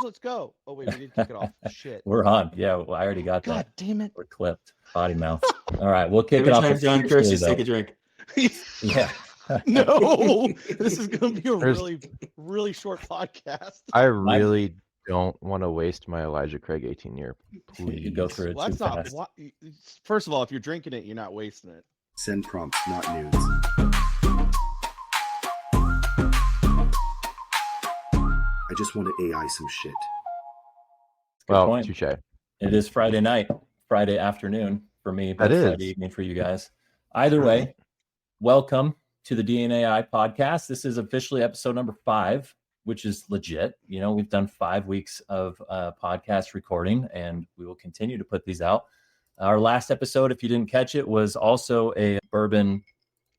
let's go. Oh wait, we did kick it off. Shit. We're on. Yeah, well, I already got God that. damn it. We're clipped. Potty mouth. All right, we'll kick Every it off. time John curses, take a drink. Yeah. No, this is going to be a really, really short podcast. I really don't want to waste my Elijah Craig 18-year. You could go through it Well, too that's fast. not. First of all, if you're drinking it, you're not wasting it. Send prompts, not nudes. I just want to AI some shit. Good Well, point. touche. It is Friday night, Friday afternoon for me, but That is. Friday evening for you guys. Either way, welcome to the DNAi Podcast. This is officially episode number 5, which is legit. You know, we've done 5 weeks of podcast recording, and we will continue to put these out. Our last episode, if you didn't catch it, was also a bourbon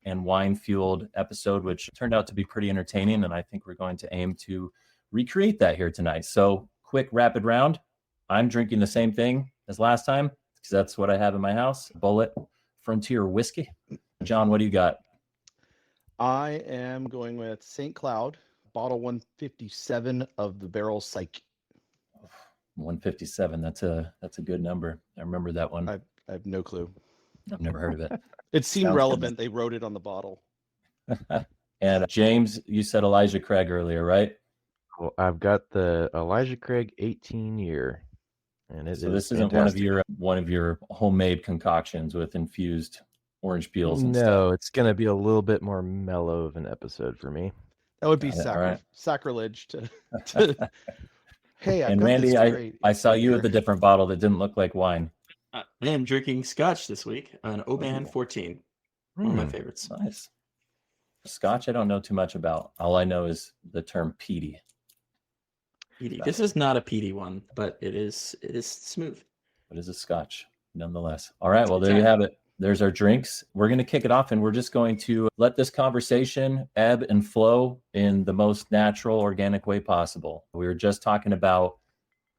and wine-fueled episode, which turned out to be pretty entertaining, and I think we're going to aim to recreate that here tonight. So, quick rapid round. I'm drinking the same thing as last time because that's what I have in my house. Bullet Frontier whiskey. John, what do you got? I am going with St. Cloud, bottle 157 of the Barrel Psyche. 157. That's a good number. I remember that one. I have no clue. I've never heard of it. It seemed Sounds relevant. They wrote it on the bottle. And James, you said Elijah Craig earlier, right? Well, I've got the Elijah Craig 18-year, and So this isn't one of your homemade concoctions with infused orange peels and stuff. No, it's going to be a little bit more mellow of an episode for me. That would be Got it, all right. sacrilege to Hey, I've And got Randy, this great I saw you beer. with a different bottle that didn't look like wine. I am drinking scotch this week, an Oban 14. One of my favorites. Nice. Scotch, I don't know too much about. All I know is the term peaty. Peaty. This is not a peaty one, but it is smooth. But it's a scotch, nonetheless. All right, well, there you have it. There's our drinks. We're going to kick it off, and we're just going to let this conversation ebb and flow in the most natural, organic way possible. We were just talking about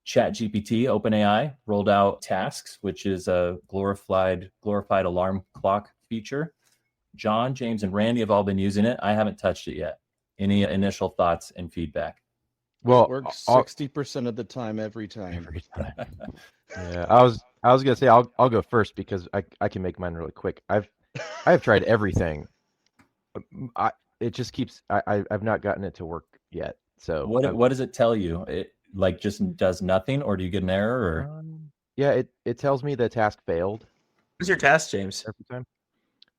ChatGPT, OpenAI, rolled out Tasks, which is a glorified alarm clock feature. John, James, and Randy have all been using it. I haven't touched it yet. Any initial thoughts and feedback? Well, Works 60% of the time every time. every time. Yeah, I was gonna say I'll go first because I can make mine really quick. I've tried everything. It just keeps I've not gotten it to work yet. So What does it tell you? It like just does nothing, or do you get an error? Or yeah, it tells me the task failed What's your task, James? every time.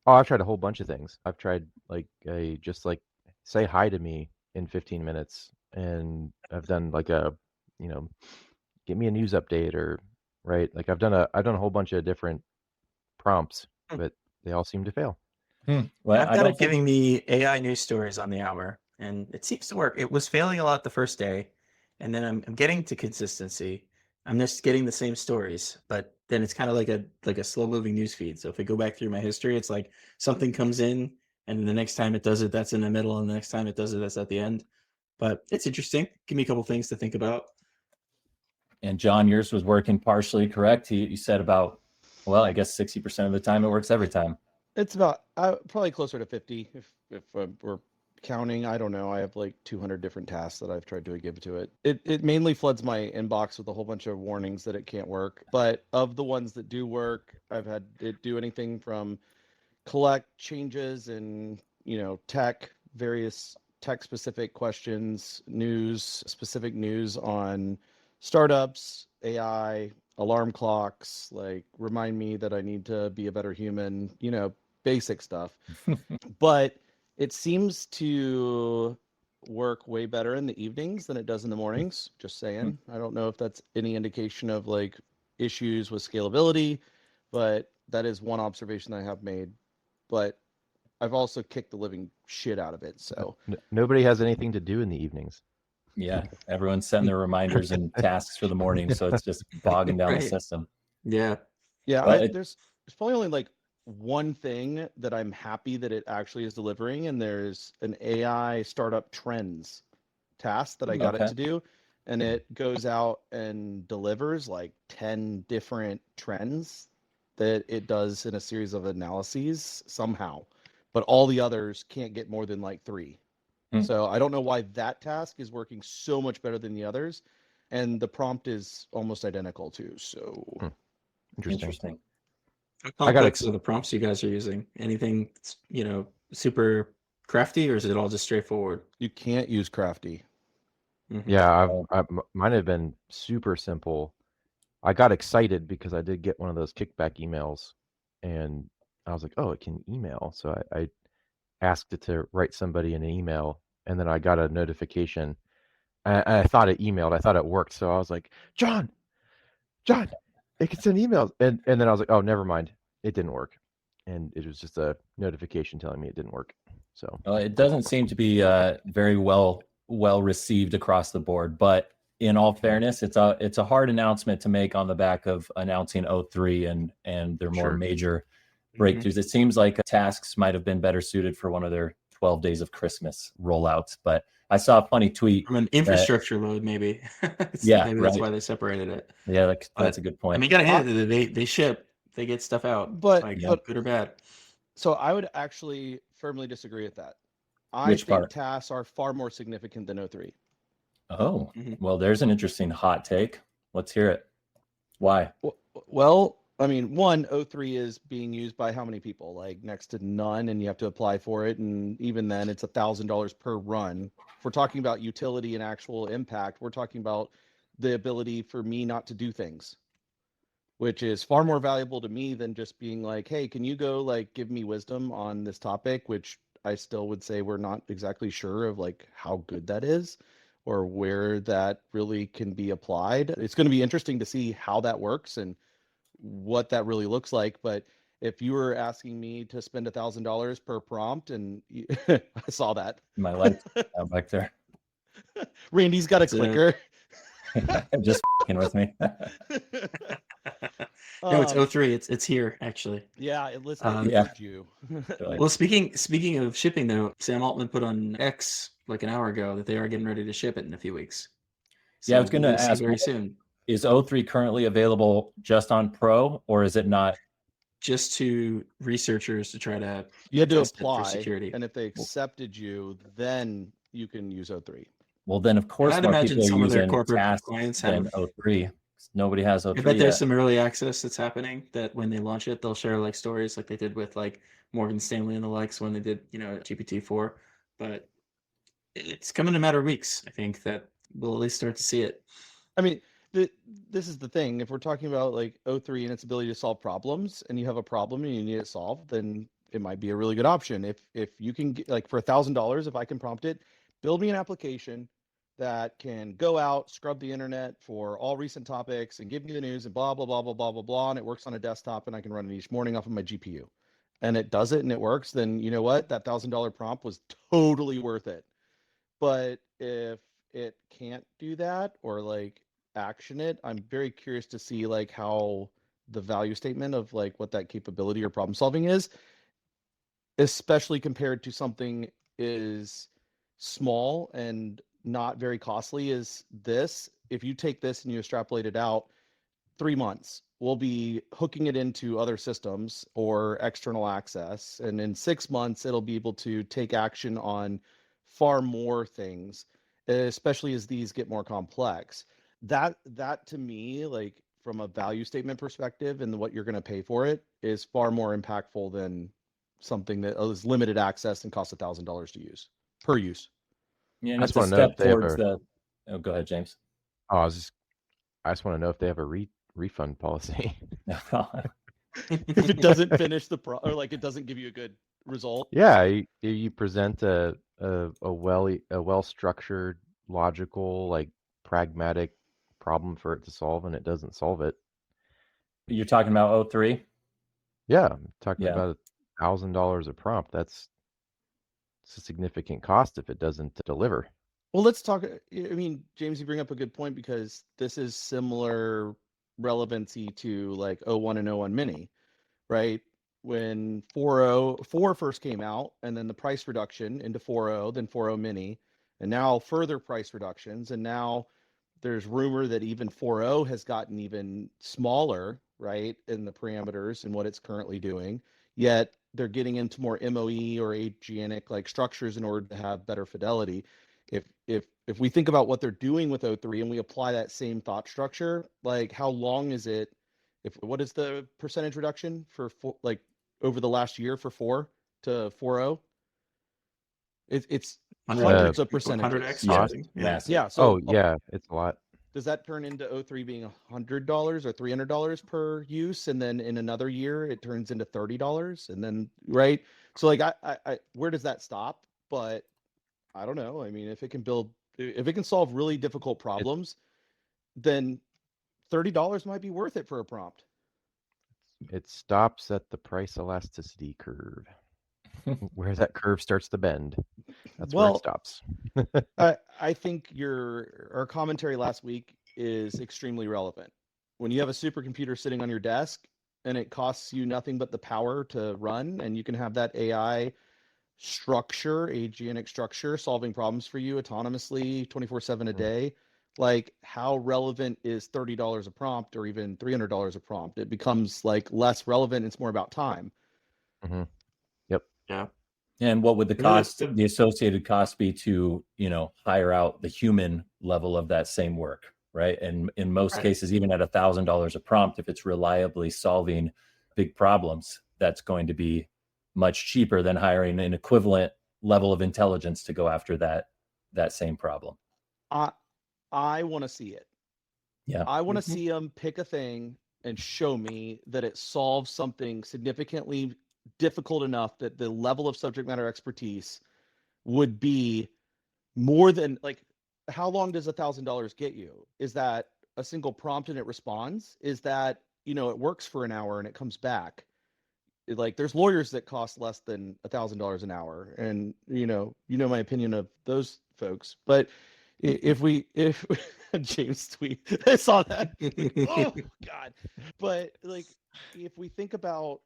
Oh, I've tried a whole bunch of things. I've tried just say hi to me in 15 minutes, and I've done give me a news update or right. Like I've done a whole bunch of different prompts, but they all seem to fail. Well, I've got it giving me AI news stories on the hour, and it seems to work. It was failing a lot the first day, and then I'm getting to consistency. I'm just getting the same stories, but then it's kind of like a slow moving news feed. So if I go back through my history, it's like something comes in, and the next time it does it, that's in the middle, and the next time it does it, that's at the end. But it's interesting. Give me a couple things to think about. And John, yours was working partially correct. You said about, well, I guess 60% of the time it works every time. It's about probably closer to 50 if we're counting. I don't know. I have like 200 different tasks that I've tried to give to it. It mainly floods my inbox with a whole bunch of warnings that it can't work. But of the ones that do work, I've had it do anything from collect changes in, various tech-specific questions, specific news on startups, AI, alarm clocks, like remind me that I need to be a better human, basic stuff. But it seems to work way better in the evenings than it does in the mornings. Just saying. I don't know if that's any indication of like issues with scalability, but that is one observation I have made. But I've also kicked the living shit out of it. So Nobody has anything to do in the evenings. Yeah, everyone's setting their reminders and tasks for the morning, so it's just bogging down the system. Yeah. Yeah, there's probably only like one thing that I'm happy that it actually is delivering, and there's an AI startup trends task that I got it to do, and it goes out and delivers like 10 different trends that it does in a series of analyses somehow, but all the others can't get more than like 3. So I don't know why that task is working so much better than the others. and the prompt is almost identical too. So Interesting. How I got complex are the prompts you guys are using? Anything, super crafty, or is it all just straightforward? you can't use crafty. Yeah, mine have been super simple. I got excited because I did get one of those kickback emails, and I was like, "Oh, it can email." So I asked it to write somebody an email, and then I got a notification. And I thought it emailed. I thought it worked. So I was like, John, it can send emails. And then I was like, oh, never mind. It didn't work. And it was just a notification telling me it didn't work. So it doesn't seem to be very well received across the board. But in all fairness, it's a hard announcement to make on the back of announcing O3 and their more Sure. major breakthroughs. It seems like Tasks might have been better suited for one of their 12 days of Christmas rollouts. But I saw a funny tweet From an infrastructure load, maybe. Yeah, maybe that's right. why they separated it. Yeah, that's a good point. I mean, you gotta hand it. They ship, they get stuff out, But- like but- good or bad. So I would actually firmly disagree with that. I Which think part? tasks are far more significant than O3. Oh, Mhm. well, there's an interesting hot take. Let's hear it. Why? Well, I mean, one, O3 is being used by how many people? Like next to none, and you have to apply for it. And even then, it's $1,000 per run. If we're talking about utility and actual impact, we're talking about the ability for me not to do things, which is far more valuable to me than just being like, hey, can you go like give me wisdom on this topic, which I still would say we're not exactly sure of like how good that is or where that really can be applied. It's going to be interesting to see how that works and what that really looks like. But if you were asking me to spend $1,000 per prompt, and I saw that. My lights out back there. Randy's got a It's a- clicker. Just f***ing with me. No, it's Um, O3. It's here actually. Yeah, it lists Yeah. heard you. Like, Well, speaking of shipping though, Sam Altman put on X like an hour ago that they are getting ready to ship it in a few weeks. Yeah, I was So gonna we'll see ask, very what- soon. is O3 currently available just on Pro, or is it not? Just to researchers to try to You had to test it for apply, security. and if they accepted you, then you can use O3. Well, then of course I'd more imagine people are some of their using corporate Tasks clients than have. O3. Nobody has I O3 bet there's yet. some early access that's happening that when they launch it, they'll share like stories like they did with like Morgan Stanley and the likes when they did, GPT-4. But it's coming in a matter of weeks. I think that we'll at least start to see it. I mean, this is the thing. If we're talking about like O3 and its ability to solve problems, and you have a problem and you need it solved, then it might be a really good option. If you can get like for $1,000, if I can prompt it, build me an application that can go out, scrub the internet for all recent topics, and give me the news and blah blah blah blah blah blah blah, and it works on a desktop, and I can run it each morning off of my GPU, and it does it and it works, then you know what? That $1,000 prompt was totally worth it. But if it can't do that or like action it, I'm very curious to see like how the value statement of like what that capability or problem solving is, especially compared to something is small and not very costly as this. If you take this and you extrapolate it out 3 months, we'll be hooking it into other systems or external access, and in 6 months it'll be able to take action on far more things, especially as these get more complex. That to me, like from a value statement perspective and what you're going to pay for it, is far more impactful than something that is limited access and costs $1,000 to use per use. Yeah, and I it's just a wanna know if step they have towards a- the. Oh, go ahead, James. Oh, I just want to know if they have a refund policy. If it doesn't finish the or like it doesn't give you a good result. Yeah, you present a well structured, logical, like pragmatic problem for it to solve, and it doesn't solve it. You're talking about O3? Yeah, I'm talking Yeah. about $1,000 a prompt. It's a significant cost if it doesn't deliver. Well, let's talk. I mean, James, you bring up a good point because this is similar relevancy to like O1 and O1 Mini, right? When 4.0 first came out, and then the price reduction into 4.0, then 4.0 Mini, and now further price reductions, and now there's rumor that even 4.0 has gotten even smaller, right, in the parameters and what it's currently doing. Yet they're getting into more MOE or agentic like structures in order to have better fidelity. if we think about what they're doing with O3 and we apply that same thought structure, like how long is it? What is the percentage reduction for like over the last year for 4 to 4.0? It's hundreds of percentages. 100x. Yeah, something. massive. Yeah. Oh So yeah, it's a lot. does that turn into O3 being $100 or $300 per use, and then in another year it turns into $30, and then right? So like I where does that stop? But I don't know. I mean, if it can solve really difficult problems, then $30 might be worth it for a prompt. It stops at the price elasticity curve, where that curve starts to bend. That's where it Well, stops. I think our commentary last week is extremely relevant. When you have a supercomputer sitting on your desk and it costs you nothing but the power to run, and you can have that AI structure, agentic structure, solving problems for you autonomously 24/7 a day, like how relevant is $30 a prompt or even $300 a prompt? It becomes like less relevant. It's more about time. Mm-hmm. Yep. Yeah. And what would the cost, the associated cost be to, hire out the human level of that same work, right? And in most cases, even at $1,000 a prompt, if it's reliably solving big problems, that's going to be much cheaper than hiring an equivalent level of intelligence to go after that same problem. I want to see it. Yeah. I want to see them pick a thing and show me that it solves something significantly difficult enough that the level of subject matter expertise would be more than, like, how long does $1,000 get you? Is that a single prompt and it responds? Is that, it works for an hour and it comes back? Like, there's lawyers that cost less than $1,000 an hour, and my opinion of those folks. But if James tweet, I saw that. Oh God! But like, if we think about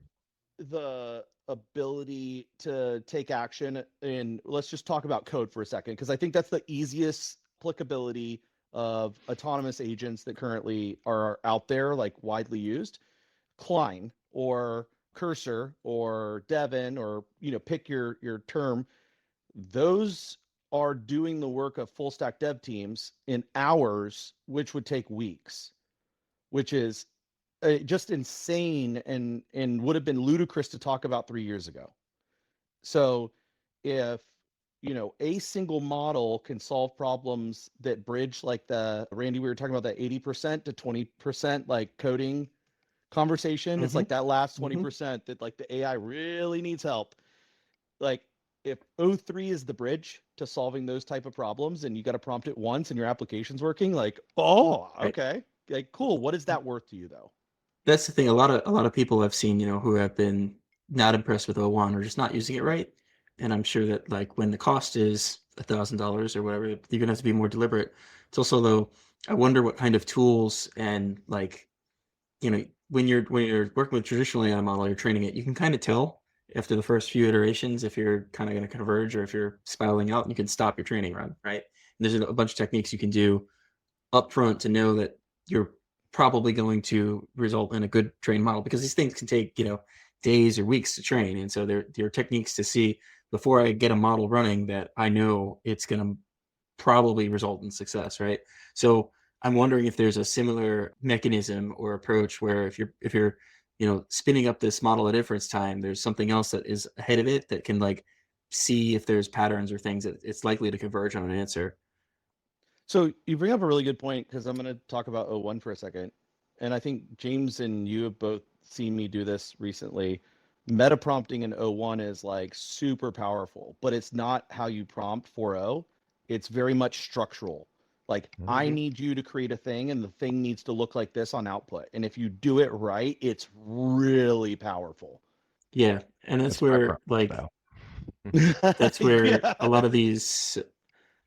the ability to take action, and let's just talk about code for a second, because I think that's the easiest applicability of autonomous agents that currently are out there, like widely used. Klein or Cursor or Devin, or pick your term. Those are doing the work of full stack dev teams in hours, which would take weeks, which is just insane and would have been ludicrous to talk about 3 years ago. So if a single model can solve problems that bridge, like Randy, we were talking about that 80% to 20% like coding conversation. It's like that last 20% that like the AI really needs help. Like, if O3 is the bridge to solving those type of problems, and you got to prompt it once and your application's working, like, okay, like, cool. What is that worth to you, though? That's the thing. A lot of people I've seen, who have been not impressed with O1 or just not using it right. And I'm sure that, like, when the cost is $1,000 or whatever, you're gonna have to be more deliberate. It's also, though, I wonder what kind of tools and, like, when you're working with traditional AI model, you're training it, you can kind of tell after the first few iterations if you're kind of going to converge or if you're spiraling out, and you can stop your training run, right? And there's a bunch of techniques you can do upfront to know that you're probably going to result in a good trained model, because these things can take, days or weeks to train. And so there are techniques to see before I get a model running that I know it's going to probably result in success, right? So I'm wondering if there's a similar mechanism or approach where if you're spinning up this model at inference time, there's something else that is ahead of it that can, like, see if there's patterns or things that it's likely to converge on an answer. So you bring up a really good point, because I'm going to talk about O1 for a second. And I think James and you have both seen me do this recently. Meta prompting in O1 is like super powerful, but it's not how you prompt 4.0. It's very much structural. Like, I need you to create a thing, and the thing needs to look like this on output. And if you do it right, it's really powerful. Yeah. And that's where, like, that's where a lot of these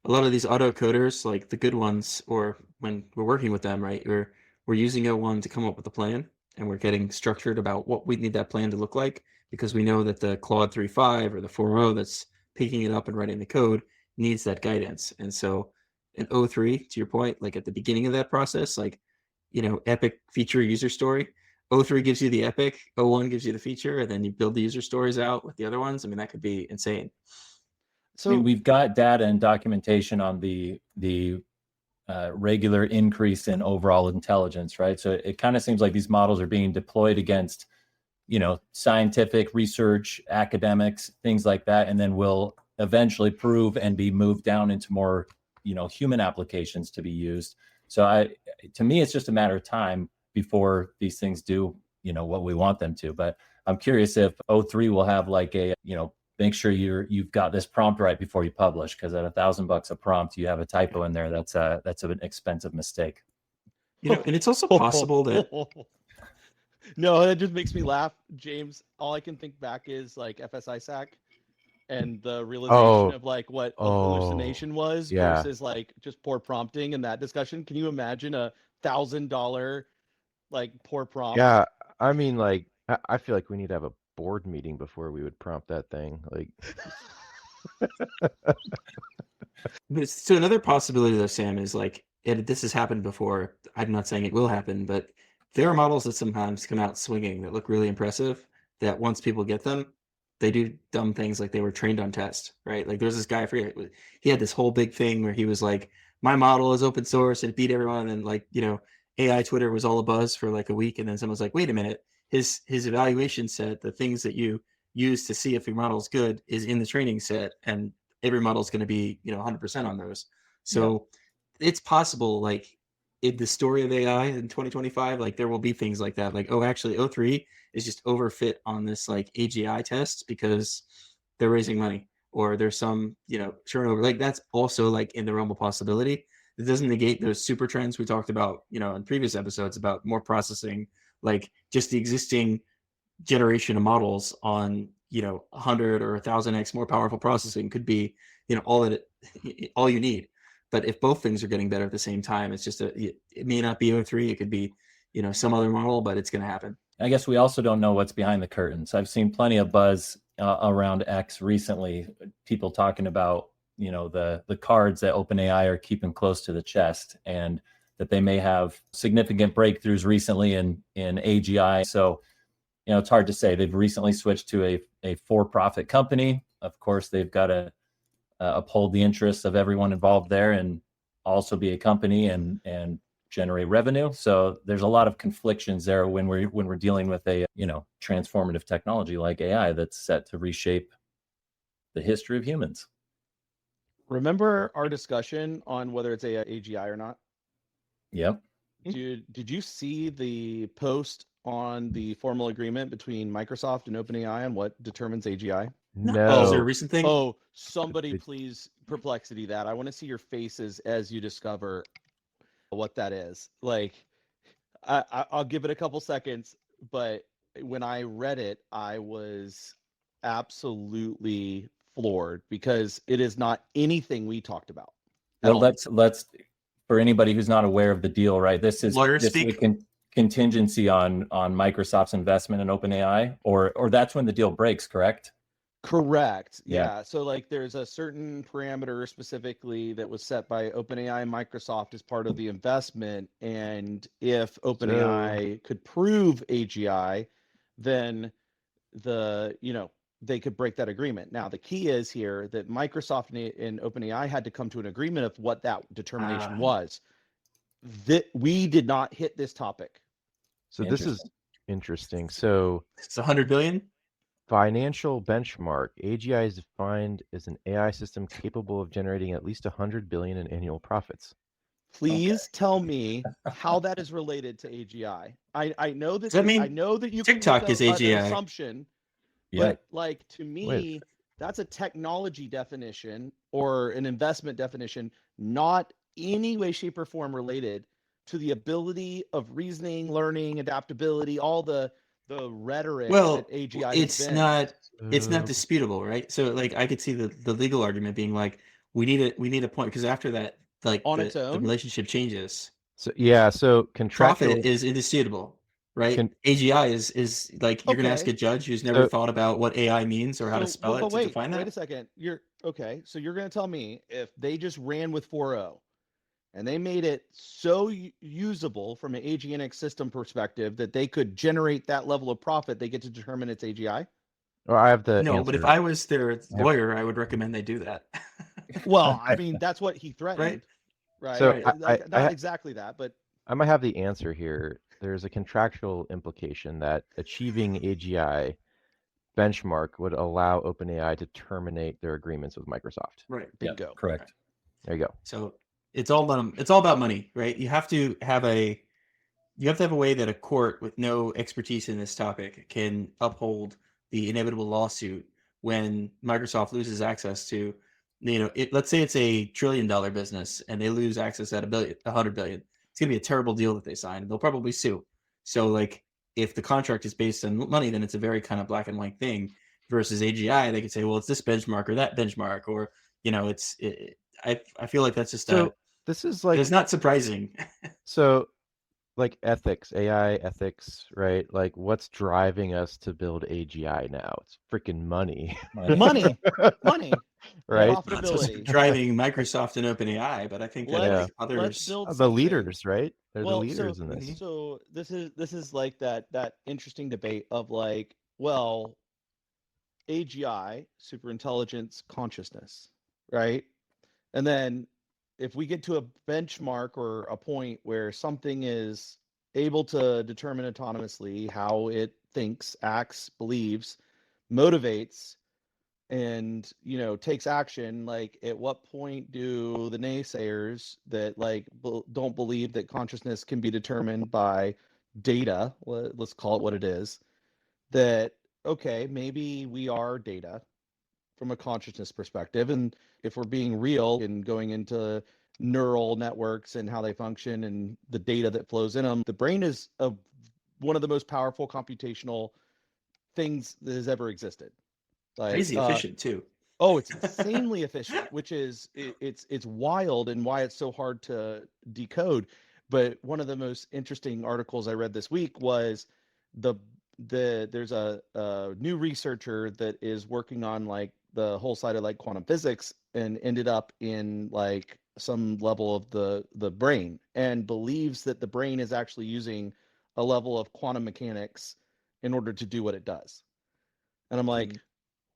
auto coders, like the good ones, or when we're working with them, right, we're using O1 to come up with a plan, and we're getting structured about what we need that plan to look like, because we know that the Claude 3.5 or the 4.0 that's picking it up and writing the code needs that guidance. And so in O3, to your point, like at the beginning of that process, like, epic feature user story, O3 gives you the epic, O1 gives you the feature, and then you build the user stories out with the other ones. I mean, that could be insane. So I mean, we've got data and documentation on the regular increase in overall intelligence, right? So it kind of seems like these models are being deployed against, scientific research, academics, things like that, and then will eventually prove and be moved down into more, human applications to be used. So to me, it's just a matter of time before these things do, what we want them to. But I'm curious if O3 will have like a, make sure you've got this prompt right before you publish, because at $1,000 a prompt, you have a typo in there. That's an expensive mistake. And it's also possible that no, that just makes me laugh, James. All I can think back is like FSISAC and the realization of like what a hallucination was versus like just poor prompting in that discussion. Can you imagine $1,000 like poor prompt? Yeah, I mean, like, I feel like we need to have a board meeting before we would prompt that thing. Like, so another possibility though, Sam, is like, and this has happened before. I'm not saying it will happen, but there are models that sometimes come out swinging that look really impressive, that once people get them, they do dumb things like they were trained on test, right? Like there's this guy, I forget, he had this whole big thing where he was like, my model is open source and it beat everyone. And like, AI Twitter was all a buzz for like a week. And then someone's like, wait a minute, his evaluation set, the things that you use to see if your model is good, is in the training set. And every model is going to be, 100% on those. So it's possible, like in the story of AI in 2025, like there will be things like that. Like, oh, actually O3 is just overfit on this like AGI test because they're raising money, or there's some, turnover. Like that's also like in the realm of possibility. It doesn't negate those super trends we talked about, in previous episodes about more processing, like just the existing generation of models on 100 or 1,000x more powerful processing could be all you need. But if both things are getting better at the same time, it's just it may not be O3, it could be some other model, but it's going to happen. I guess we also don't know what's behind the curtains. I've seen plenty of buzz around X recently, people talking about the cards that OpenAI are keeping close to the chest, and that they may have significant breakthroughs recently in AGI. So it's hard to say. They've recently switched to a for-profit company. Of course, they've got to uphold the interests of everyone involved there, and also be a company and generate revenue. So there's a lot of conflictions there when we're dealing with a transformative technology like AI that's set to reshape the history of humans. Remember our discussion on whether it's AGI or not? Yep. Did you see the post on the formal agreement between Microsoft and OpenAI on what determines AGI? no. Is there a recent thing? Oh, somebody please Perplexity that. I want to see your faces as you discover what that is. Like, I'll give it a couple seconds, but when I read it, I was absolutely floored because it is not anything we talked about. Well, let's for anybody who's not aware of the deal, right? This is contingency on Microsoft's investment in OpenAI, or that's when the deal breaks, correct? Correct. Yeah. So like there's a certain parameter specifically that was set by OpenAI and Microsoft as part of the investment. And if OpenAI could prove AGI, then they could break that agreement. Now, the key is here that Microsoft and OpenAI had to come to an agreement of what that determination was. That we did not hit this topic. So this is interesting. So it's 100 billion. Financial benchmark. AGI is defined as an AI system capable of generating at least 100 billion in annual profits. Please tell me how that is related to AGI. I know that. I know that you TikTok can is make AGI an assumption, but like to me, that's a technology definition or an investment definition, not any way, shape, or form related to the ability of reasoning, learning, adaptability, all the rhetoric that AGI it's not disputable, right? So like I could see the legal argument being like we need a point, because after that, like on its own, the relationship changes. So contractual profit is indisputable, right? AGI is like you're gonna ask a judge who's never thought about what AI means or how to spell it to define that. Wait a second. So you're gonna tell me if they just ran with 4.0 and they made it so usable from an agentic system perspective that they could generate that level of profit, they get to determine its AGI? Or I have the No, answer. but if I was their lawyer, I would recommend they do that. Well, I mean, that's what he threatened, right? So Right. Not exactly that, but I might have the answer here. There's a contractual implication that achieving AGI benchmark would allow OpenAI to terminate their agreements with Microsoft. Right. Yeah, bingo. correct. There you go. So it's all about money, right? You have to have a way that a court with no expertise in this topic can uphold the inevitable lawsuit when Microsoft loses access to, let's say it's $1 trillion business and they lose access at $100 billion. It's gonna be a terrible deal that they sign. They'll probably sue. So like, if the contract is based on money, then it's a very kind of black and white thing. Versus AGI, they could say, well, it's this benchmark or that benchmark, or I feel like that's just So this is like, it's not surprising. so like ethics, AI ethics, right? Like what's driving us to build AGI now? It's freaking money, Money, right? Not supposed to be profitability. driving Microsoft and OpenAI, but I think that Let's- like others. let's build The something. leaders, right? They're the Well, leaders in this. So this is like that interesting debate of like, well, AGI, superintelligence consciousness, right? And then if we get to a benchmark or a point where something is able to determine autonomously how it thinks, acts, believes, motivates, and takes action, like at what point do the naysayers that like don't believe that consciousness can be determined by data, let's call it what it is, that okay, maybe we are data from a consciousness perspective, and if we're being real and going into neural networks and how they function and the data that flows in them, the brain is one of the most powerful computational things that has ever existed. Like, Crazy efficient too. Oh, it's insanely efficient, which is it's wild and why it's so hard to decode. But one of the most interesting articles I read this week was there's a new researcher that is working on like the whole side of like quantum physics and ended up in like some level of the brain and believes that the brain is actually using a level of quantum mechanics in order to do what it does. And I'm like,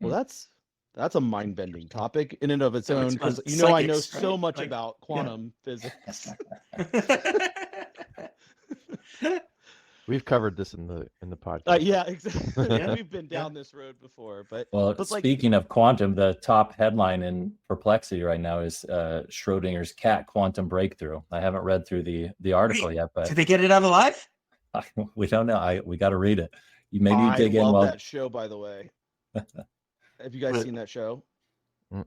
well, that's a mind-bending topic in and of its own, because I know so much about quantum physics. We've covered this in the podcast. Yeah, exactly. We've been down this road before. But speaking of quantum, the top headline in Perplexity right now is Schrodinger's cat quantum breakthrough. I haven't read through the article yet, but did they get it out alive? We don't know. We got to read it. You maybe dig in. I love that show, by the way. Have you guys seen that show?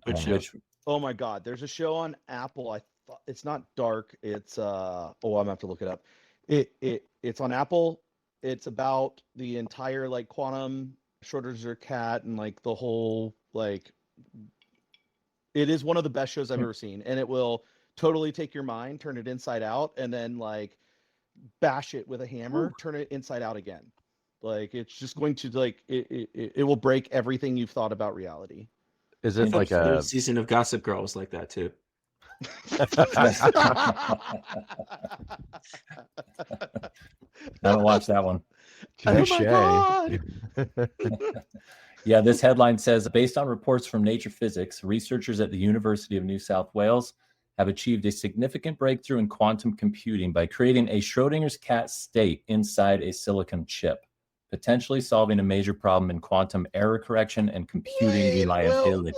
Which show? Oh my God, there's a show on Apple. It's not dark. It's I'm gonna have to look it up. It's on Apple. It's about the entire like quantum Schrödinger cat and like the whole like. It is one of the best shows I've ever seen, and it will totally take your mind, turn it inside out, and then like bash it with a hammer, turn it inside out again. Like it's just going to like it will break everything you've thought about reality. Is it like a season of Gossip Girl was like that too? I haven't watched that one. Oh my God. Yeah, this headline says, based on reports from Nature Physics, researchers at the University of New South Wales have achieved a significant breakthrough in quantum computing by creating a Schrodinger's cat state inside a silicon chip, potentially solving a major problem in quantum error correction and computing reliability.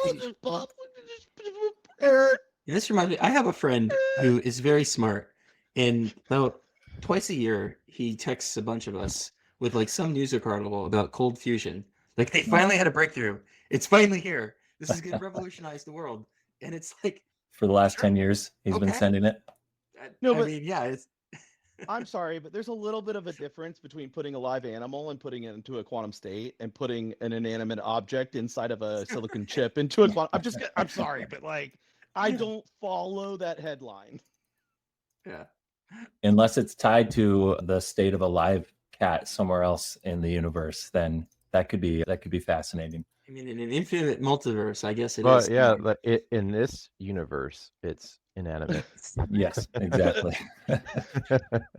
This reminds me, I have a friend who is very smart, and about twice a year he texts a bunch of us with like some news article about cold fusion. Like they finally had a breakthrough. It's finally here. This is going to revolutionize the world. And it's like for the last 10 years, he's been sending it. I'm sorry, but there's a little bit of a difference between putting a live animal and putting it into a quantum state and putting an inanimate object inside of a silicon chip into a quantum. I'm sorry, but like, I don't follow that headline. Yeah. Unless it's tied to the state of a live cat somewhere else in the universe, then that could be fascinating. I mean, in an infinite multiverse, I guess it is. But yeah, in this universe, it's inanimate. Yes, exactly.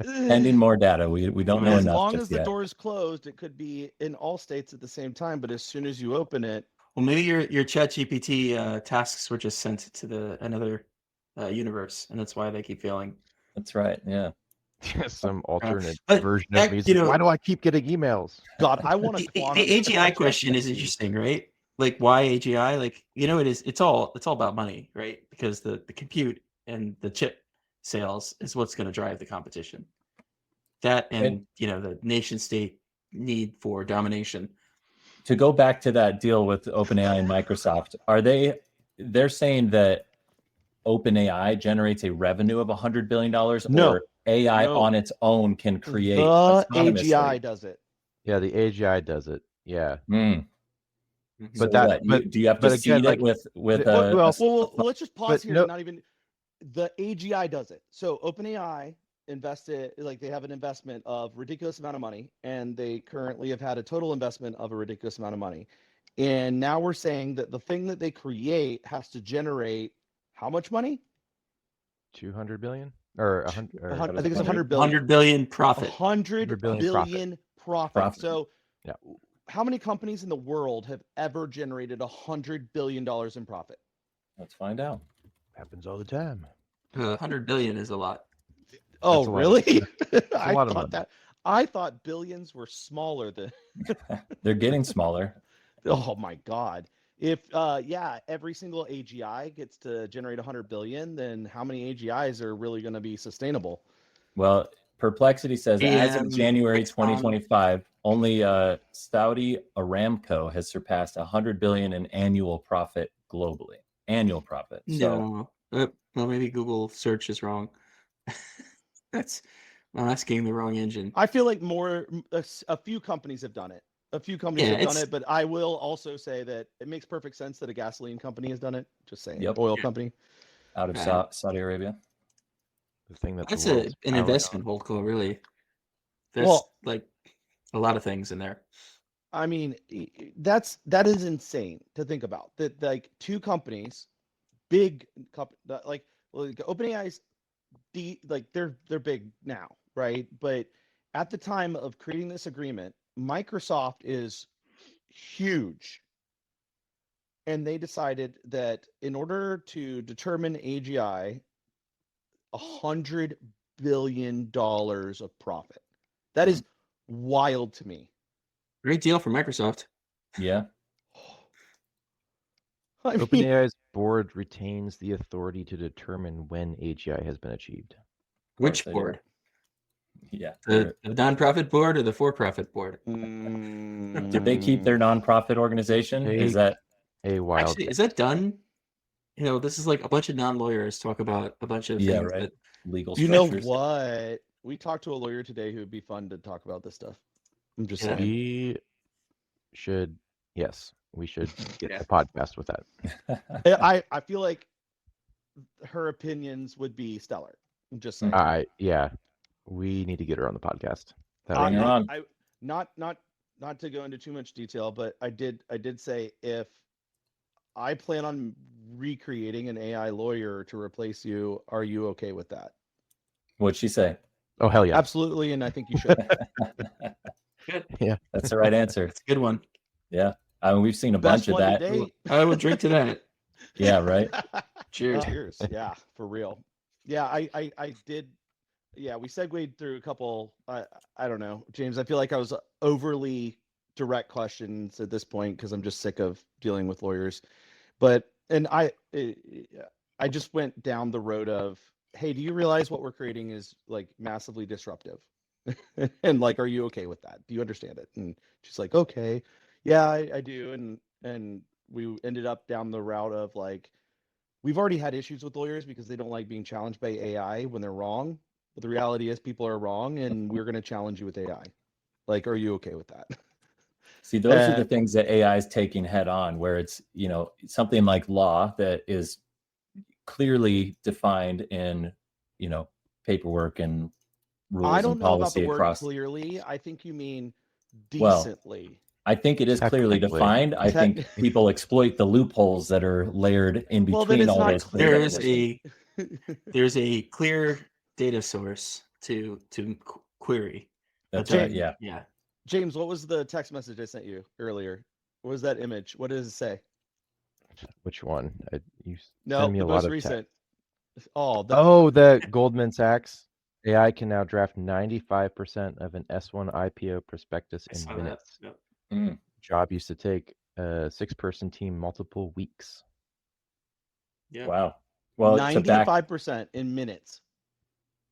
Pending more data. We don't know As enough long just as the yet. door is closed, it could be in all states at the same time. But as soon as you open it, Well, maybe your ChatGPT tasks were just sent to another universe, and that's why they keep failing. That's right. Yeah. Some alternate but version back, of me. you know- Why do I keep getting emails? God, I want The, to the quantum. AGI question is interesting, right? Like, why AGI? Like, it's all about money, right? Because the compute and the chip sales is what's going to drive the competition. That and the nation state need for domination. To go back to that deal with OpenAI and Microsoft, they're saying that OpenAI generates a revenue of $100 billion, No. or AI No. on its own can create The autonomously? AGI does it. Yeah, the AGI does it. Yeah, Mm. but So that, what? but Do you have to but again, seed like, it with Well, let's just pause but here. no- Not even the AGI does it. So OpenAI invested, like they have an investment of ridiculous amount of money, and they currently have had a total investment of a ridiculous amount of money. And now we're saying that the thing that they create has to generate how much money? 200 billion or 100? I Or, think it's 100 billion. 100 billion profit. 100 billion profit. Profit. So, Yeah. how many companies in the world have ever generated $100 billion in profit? Let's find out. happens all the time. 100 billion is a lot. Oh, a lot. really? a lot of money. I thought billions were smaller than. They're getting smaller. Oh my God! If every single AGI gets to generate 100 billion, then how many AGIs are really going to be sustainable? Well, Perplexity says as of And January next on- 2025, only Saudi Aramco has surpassed 100 billion in annual profit globally. Annual profit. So No. Well, maybe Google search is wrong. I'm asking the wrong engine. I feel like a few companies have done it. A few companies have done it's- it, but I will also say that it makes perfect sense that a gasoline company has done it. Just saying, Yep. oil Yeah. company. out of Right. Saudi Arabia. The thing that That's the world's an powering investment, on. Holdco, really. There's Well- like a lot of things in there. I mean, that is insane to think about. That like two companies, big company, like OpenAI's, they're big now, right? But at the time of creating this agreement, Microsoft is huge, and they decided that in order to determine AGI, $100 billion of profit. That is wild to me. Great deal for Microsoft. Yeah. I mean, OpenAI's board retains the authority to determine when AGI has been achieved. Which they do. board? Yeah. The nonprofit board or the for-profit board? Did they keep their nonprofit organization? Is They- that A wild. Actually, is that done? This is like a bunch of non-lawyers talk about a bunch of Yeah, things right. that legal You know structures? what? We talked to a lawyer today who would be fun to talk about this stuff. I'm just Yeah. saying. We should, yes, we should get Yeah. the podcast with that. I feel like her opinions would be stellar. I'm just saying. Yeah, we need to get her on the podcast. That Bring would her be- on. Not to go into too much detail, but I did say if I plan on recreating an AI lawyer to replace you, are you okay with that? What'd she say? Oh, hell yeah. Absolutely, and I think you should. good. That's the right answer. That's a good one. Yeah. I mean, we've seen a Best bunch of one to that. date. I will drink to that. Yeah, right. Cheers. Cheers. Yeah, for real. Yeah, I did. Yeah, we segued through a couple. I don't know, James. I feel like I was overly direct questions at this point because I'm just sick of dealing with lawyers. But I just went down the road of, hey, do you realize what we're creating is like massively disruptive? And like, are you okay with that? Do you understand it? And she's like, okay, yeah, I do. And we ended up down the route of like, we've already had issues with lawyers because they don't like being challenged by AI when they're wrong. But the reality is people are wrong, and we're going to challenge you with AI. Like, are you okay with that? See, those are the things that AI is taking head on, where it's, something like law that is clearly defined in, paperwork and rules I don't and know about policy the word across. clearly. I think you mean Well, decently. I think it is clearly Technically. defined. I think people exploit the loopholes that are layered in Well, then between it's all not those. clear. There is there's a clear data source to query. That's But right. then, Yeah. yeah. James, what was the text message I sent you earlier? What was that image? What does it say? Which one? You No, send me the a lot most of recent. text. Oh, The Goldman Sachs AI can now draft 95% of an S1 IPO prospectus I in saw minutes. that. Mm. Job used to take a 6-person team multiple weeks. Yeah. Wow. Well, to back, 95% in minutes.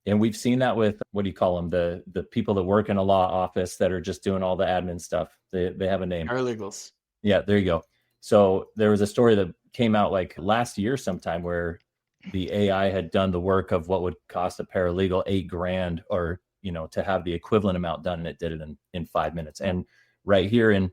and we've seen that with, what do you call them? The people that work in a law office that are just doing all the admin stuff. They have a name. Paralegals. Yeah, there you go. So there was a story that came out like last year sometime where the AI had done the work of what would cost a paralegal $8,000 or, to have the equivalent amount done. And it did it in 5 minutes. And right here in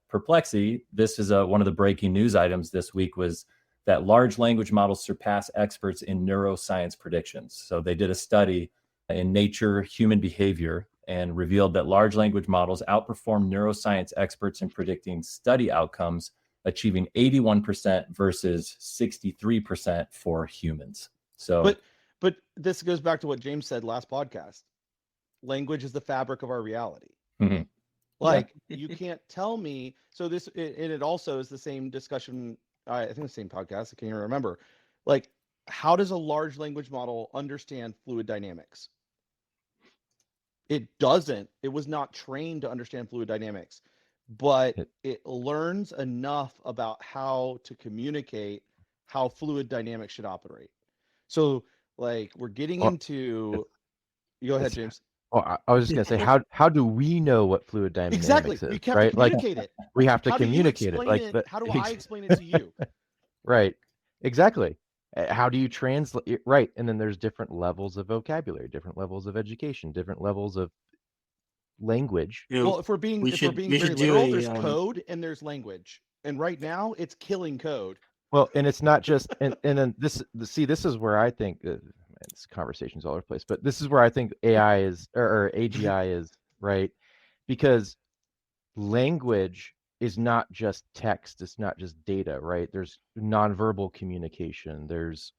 Perplexity, this is one of the breaking news items this week was that large language models surpass experts in neuroscience predictions. So they did a study in Nature Human Behavior and revealed that large language models outperform neuroscience experts in predicting study outcomes, achieving 81% versus 63% for humans. So, but this goes back to what James said last podcast. Language is the fabric of our reality. mhm. Like you can't tell me. So this, and it also is the same discussion. I think the same podcast. I can't even remember. Like, how does a large language model understand fluid dynamics? It doesn't. It was not trained to understand fluid dynamics, but it learns enough about how to communicate how fluid dynamics should operate. So, like, we're getting Well, into. Go ahead, James. Well, I was just gonna say, how do we know what fluid dynamics Exactly. is? We have to Right? Like communicate it. we have to How do you communicate it. explain Like it? How do I explain it to you? Right. Exactly. How do you translate it? Right. And then there's different levels of vocabulary, different levels of education, different levels of language. Well, if we're being we should very do literal, a there's code and there's language. And right now it's killing code. Well, and it's not just, and then this is where I think this conversation's all over the place, but this is where I think AI is, or AGI is, right? Because language is not just text, it's not just data, right? There's nonverbal communication. There's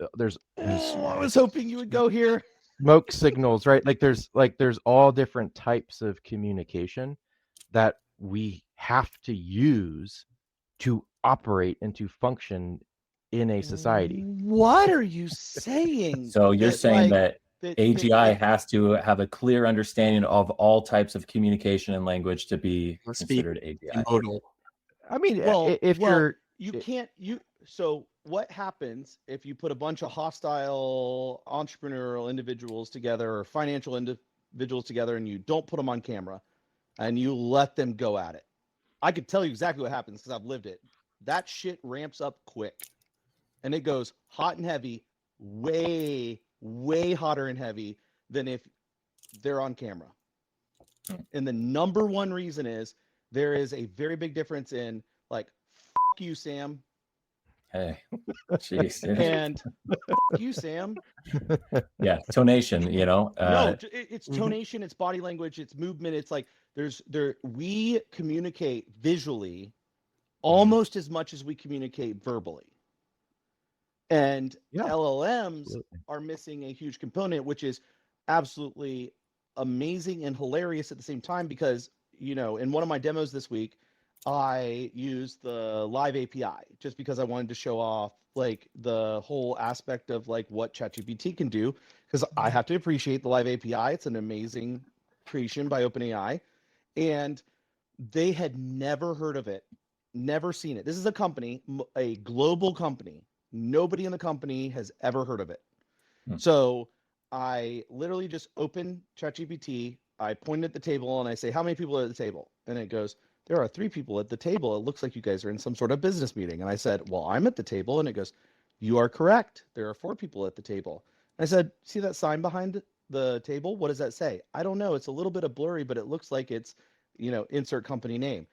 I was hoping you would go here. smoke signals, right? Like there's all different types of communication that we have to use to operate and to function in a society. What are you saying? So you're saying that AGI that- has to have a clear understanding of all types of communication and language to be considered AGI. modal. I mean, well, if well, you're so what happens if you put a bunch of hostile entrepreneurial individuals together or financial individuals together and you don't put them on camera and you let them go at it? I could tell you exactly what happens because I've lived it. That shit ramps up quick and it goes hot and heavy, way hotter and heavy than if they're on camera. And the number one reason is there is a very big difference in like, fuck you, Sam. Hey, jeez. And fuck you, Sam. Yeah, tonation, No, it's tonation, it's body language, it's movement. It's like we communicate visually almost as much as we communicate verbally. And LLMs are missing a huge component, which is absolutely amazing and hilarious at the same time because, in one of my demos this week, I used the live API just because I wanted to show off like the whole aspect of like what ChatGPT can do because I have to appreciate the live API. It's an amazing creation by OpenAI, and they had never heard of it, never seen it. This is a company, a global company. Nobody in the company has ever heard of it. So I literally just open ChatGPT. I point at the table and I say, how many people are at the table? And it goes, there are 3 people at the table. It looks like you guys are in some sort of business meeting. And I said, well, I'm at the table. And it goes, you are correct. There are 4 people at the table. And I said, see that sign behind the table? What does that say? I don't know. It's a little bit of blurry, but it looks like it's, insert company name.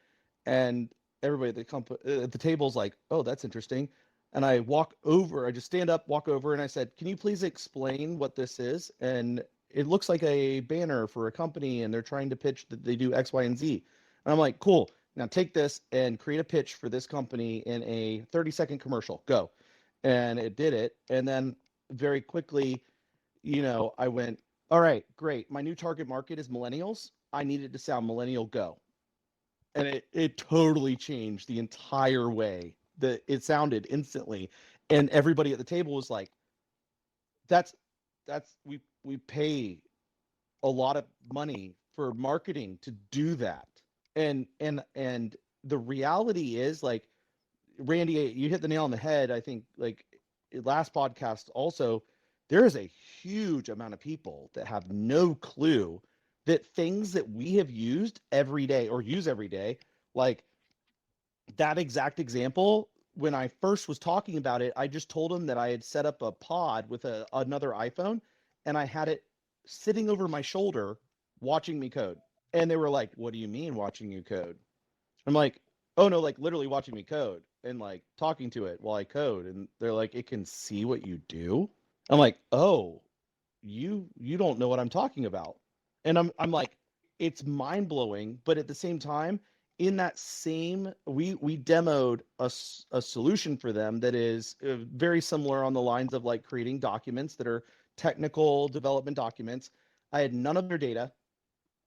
And everybody at the table's like, oh, that's interesting. And I just stand up, walk over, and I said, can you please explain what this is? And it looks like a banner for a company, and they're trying to pitch that they do X, Y, and Z. And I'm like, cool. Now take this and create a pitch for this company in a 30-second commercial. Go. And it did it. And then very quickly, I went, all right, great. My new target market is millennials. I need it to sound millennial go. And it totally changed the entire way that it sounded instantly. And everybody at the table was like, that's we pay a lot of money for marketing to do that. And the reality is, like, Randy, you hit the nail on the head. I think, like, last podcast also, there is a huge amount of people that have no clue that things that we have used every day or use every day, like that exact example, when I first was talking about it, I just told them that I had set up a pod with another iPhone, and I had it sitting over my shoulder watching me code. And they were like, what do you mean watching you code? I'm like, oh no, like literally watching me code and like talking to it while I code. And they're like, it can see what you do. I'm like, oh, you don't know what I'm talking about. And I'm like, it's mind blowing. But at the same time, in that same, we demoed a solution for them that is very similar on the lines of like creating documents that are technical development documents. I had none of their data.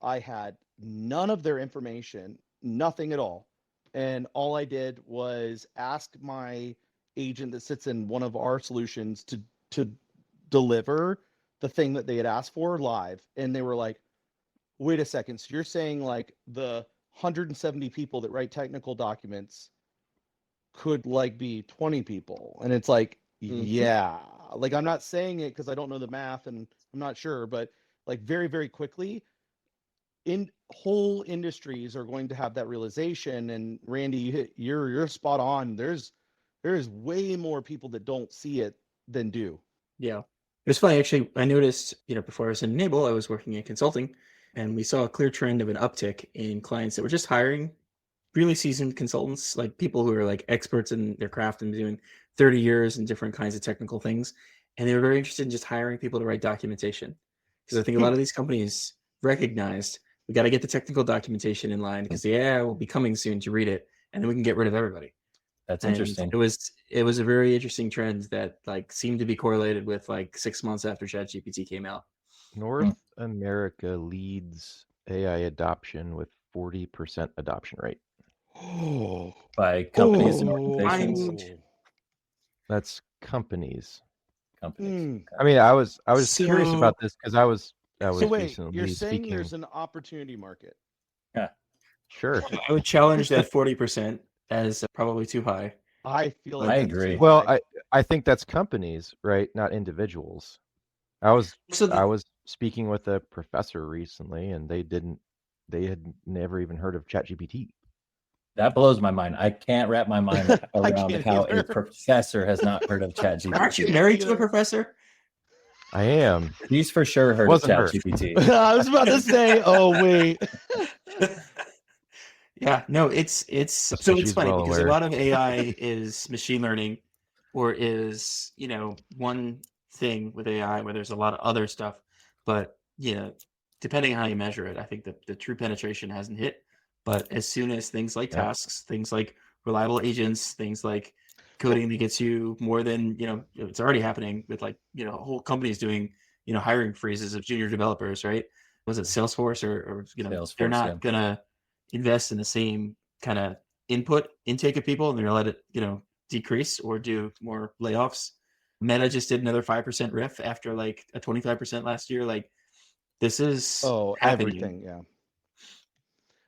I had none of their information, nothing at all. And all I did was ask my agent that sits in one of our solutions to deliver the thing that they had asked for live. And they were like, wait a second. So you're saying like the 170 people that write technical documents could like be 20 people? And it's like, yeah, like I'm not saying it because I don't know the math and I'm not sure, but like very, very quickly, in whole industries are going to have that realization. And Randy, you're spot on. There's way more people that don't see it than do. Yeah. It was funny, actually. I noticed, before I was in Enable, I was working in consulting, and we saw a clear trend of an uptick in clients that were just hiring really seasoned consultants, like people who are like experts in their craft and doing 30 years in different kinds of technical things. And they were very interested in just hiring people to write documentation. Because I think a lot of these companies recognized we got to get the technical documentation in line because the AI will be coming soon to read it, and then we can get rid of everybody. That's And interesting. it was a very interesting trend that like seemed to be correlated with like 6 months after ChatGPT came out. North America leads AI adoption with 40% adoption rate. Oh, By companies and organizations. That's companies. Companies. I mean, I was curious about this because I was so wait, recently you're saying speaking. there's an opportunity market? Yeah. Sure. I would challenge that 40% as probably too high. I feel like I that's agree. too Well, high. I think that's companies, right? Not individuals. I was speaking with a professor recently, and they had never even heard of ChatGPT. That blows my mind. I can't wrap my mind around how a professor has not heard of ChatGPT. Aren't you married to a professor? I am. He's for sure heard Wasn't of her. ChatGPT. I was about to say, oh wait. Yeah, no, it's so it's funny well because a aware. lot of AI is machine learning, or is one thing with AI where there's a lot of other stuff. But depending on how you measure it, I think that the true penetration hasn't hit. But as soon as things like tasks, things like reliable agents, things like coding that gets you more than it's already happening with like whole companies doing hiring freezes of junior developers, right? Was it Salesforce or Salesforce, they're not gonna invest in the same kind of intake of people, and they're gonna let it decrease or do more layoffs. Meta just did another 5% riff after like a 25% last year. Like this is happening. Everything, yeah.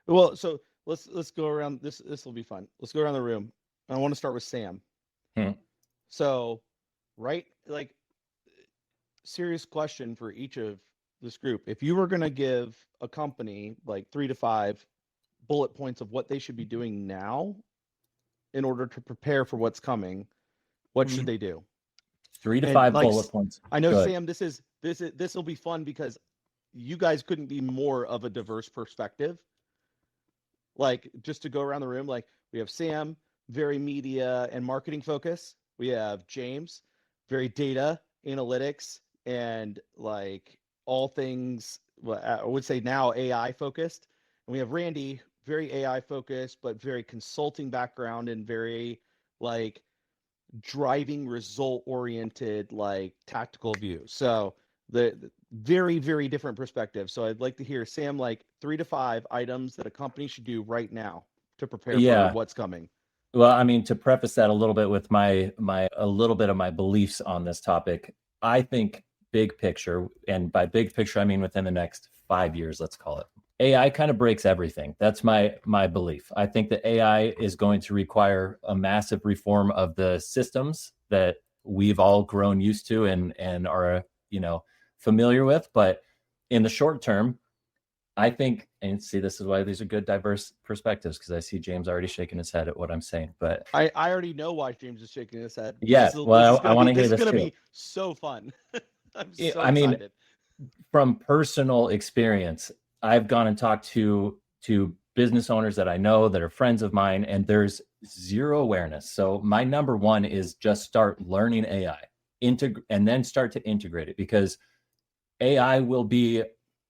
Well, so let's go around this will be fun. Let's go around the room. I want to start with Sam. So, right, like, serious question for each of this group. If you were going to give a company like 3 to 5 bullet points of what they should be doing now in order to prepare for what's coming, what should they do? 3 to 5 like, bullet points. I know, Good. Sam, this will be fun because you guys couldn't be more of a diverse perspective. Like, just to go around the room, like, we have Sam, very media and marketing focus. We have James, very data analytics and like all things, well, I would say now AI focused. And we have Randy, very AI focused, but very consulting background and very like driving result oriented, like tactical view. So the very, very different perspective. So I'd like to hear, Sam, like 3 to 5 items that a company should do right now to prepare for what's coming. Well, I mean, to preface that a little bit with a little bit of my beliefs on this topic, I think big picture, and by big picture, I mean within the next 5 years, let's call it, AI kind of breaks everything. That's my belief. I think that AI is going to require a massive reform of the systems that we've all grown used to and are, familiar with. But in the short term, I think, and see, this is why these are good, diverse perspectives, because I see James already shaking his head at what I'm saying. But I already know why James is shaking his head. Yeah, I want to hear this too. This is going to be so fun. I'm so excited. Mean, from personal experience, I've gone and talked to business owners that I know that are friends of mine, and there's zero awareness. So my number one is just start learning AI, and then start to integrate it, because AI will be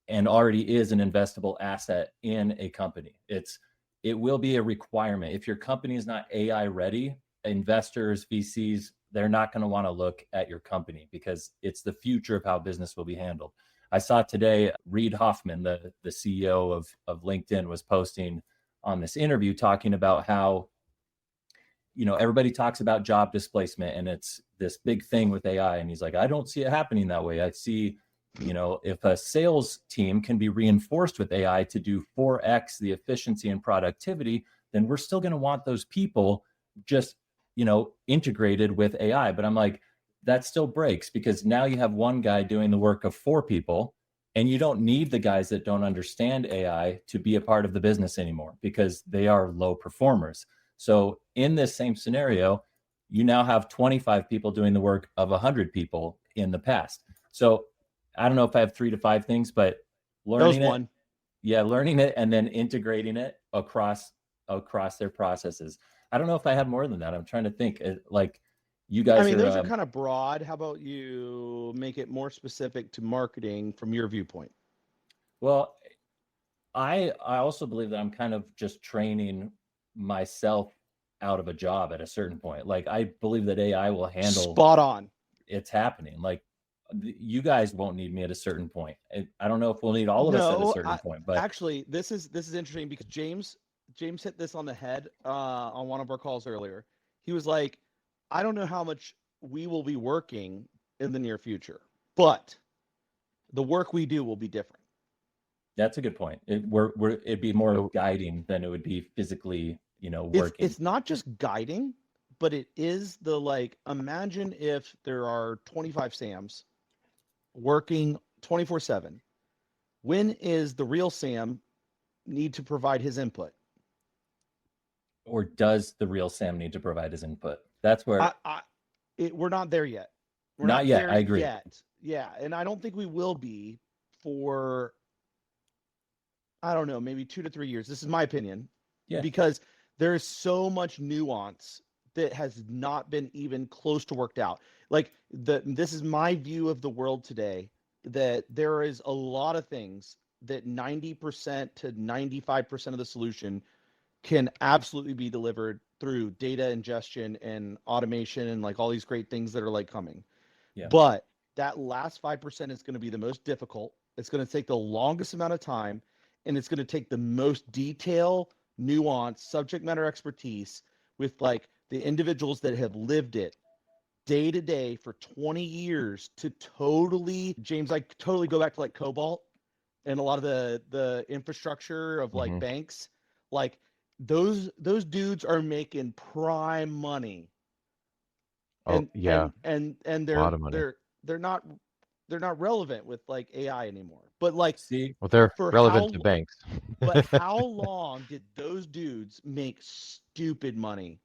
and already is an investable asset in a company. It will be a requirement. If your company is not AI ready, investors, VCs, they're not going to want to look at your company, because it's the future of how business will be handled. I saw today Reid Hoffman, the CEO of LinkedIn, was posting on this interview talking about how, everybody talks about job displacement and it's this big thing with AI. And he's like, I don't see it happening that way. I see, if a sales team can be reinforced with AI to do 4x the efficiency and productivity, then we're still going to want those people just, integrated with AI. But I'm like, that still breaks, because now you have one guy doing the work of 4 people, and you don't need the guys that don't understand AI to be a part of the business anymore, because they are low performers. So in this same scenario, you now have 25 people doing the work of 100 people in the past. So I don't know if I have 3 to 5 things, but learning it and then integrating it across their processes. I don't know if I have more than that. I'm trying to think. Like, you guys, those are kind of broad. How about you make it more specific to marketing from your viewpoint? Well, I also believe that I'm kind of just training myself out of a job at a certain point. Like, I believe that AI will handle. Spot on. It's happening. Like, you guys won't need me at a certain point. I don't know if we'll need all of us at a certain point. But actually, this is interesting, because James hit this on the head on one of our calls earlier. He was like, I don't know how much we will be working in the near future, but the work we do will be different. That's a good point. It'd be more guiding than it would be physically, working. It's not just guiding, but it is the, like, imagine if there are 25 Sams working 24/7. When is the real Sam need to provide his input? Or does the real Sam need to provide his input? That's where we're not there yet. We're not yet. I agree. Yeah, and I don't think we will be for, I don't know, maybe 2 to 3 years. This is my opinion. Yeah. Because there's so much nuance that has not been even close to worked out. Like, this is my view of the world today, that there is a lot of things that 90% to 95% of the solution can absolutely be delivered through data ingestion and automation and, like, all these great things that are, like, coming. Yeah. But that last 5% is going to be the most difficult. It's going to take the longest amount of time, and it's going to take the most detail, nuance, subject matter expertise with, like, the individuals that have lived it day to day for 20 years to totally, James, I totally go back to, like, COBOL and a lot of the infrastructure of, like, banks. Like, those dudes are making prime money. And they're not relevant with, like, AI anymore. But, like, they're relevant to banks. But how long did those dudes make stupid money?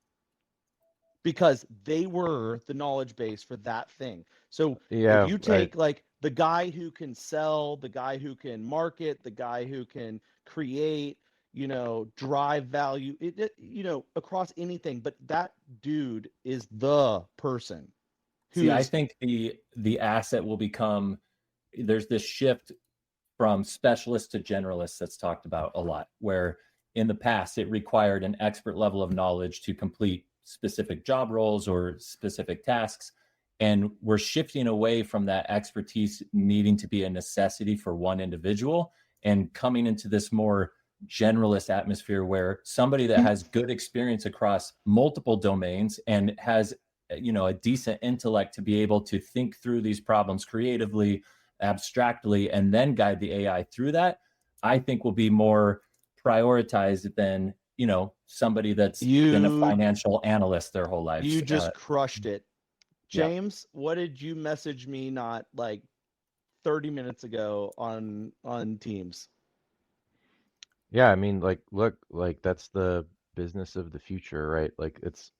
Because they were the knowledge base for that thing. So if you take like the guy who can sell, the guy who can market, the guy who can create, drive value, across anything, but that dude is the person. I think the asset will become, there's this shift from specialist to generalist that's talked about a lot, where in the past it required an expert level of knowledge to complete specific job roles or specific tasks. And we're shifting away from that expertise needing to be a necessity for one individual and coming into this more generalist atmosphere where somebody that has good experience across multiple domains and has, a decent intellect to be able to think through these problems creatively, abstractly, and then guide the AI through that, I think will be more prioritized than, somebody that's been a financial analyst their whole life. You just crushed it. Yeah. James, what did you message me not like 30 minutes ago on Teams? Yeah, I mean, like, look, like that's the business of the future, right? Like it's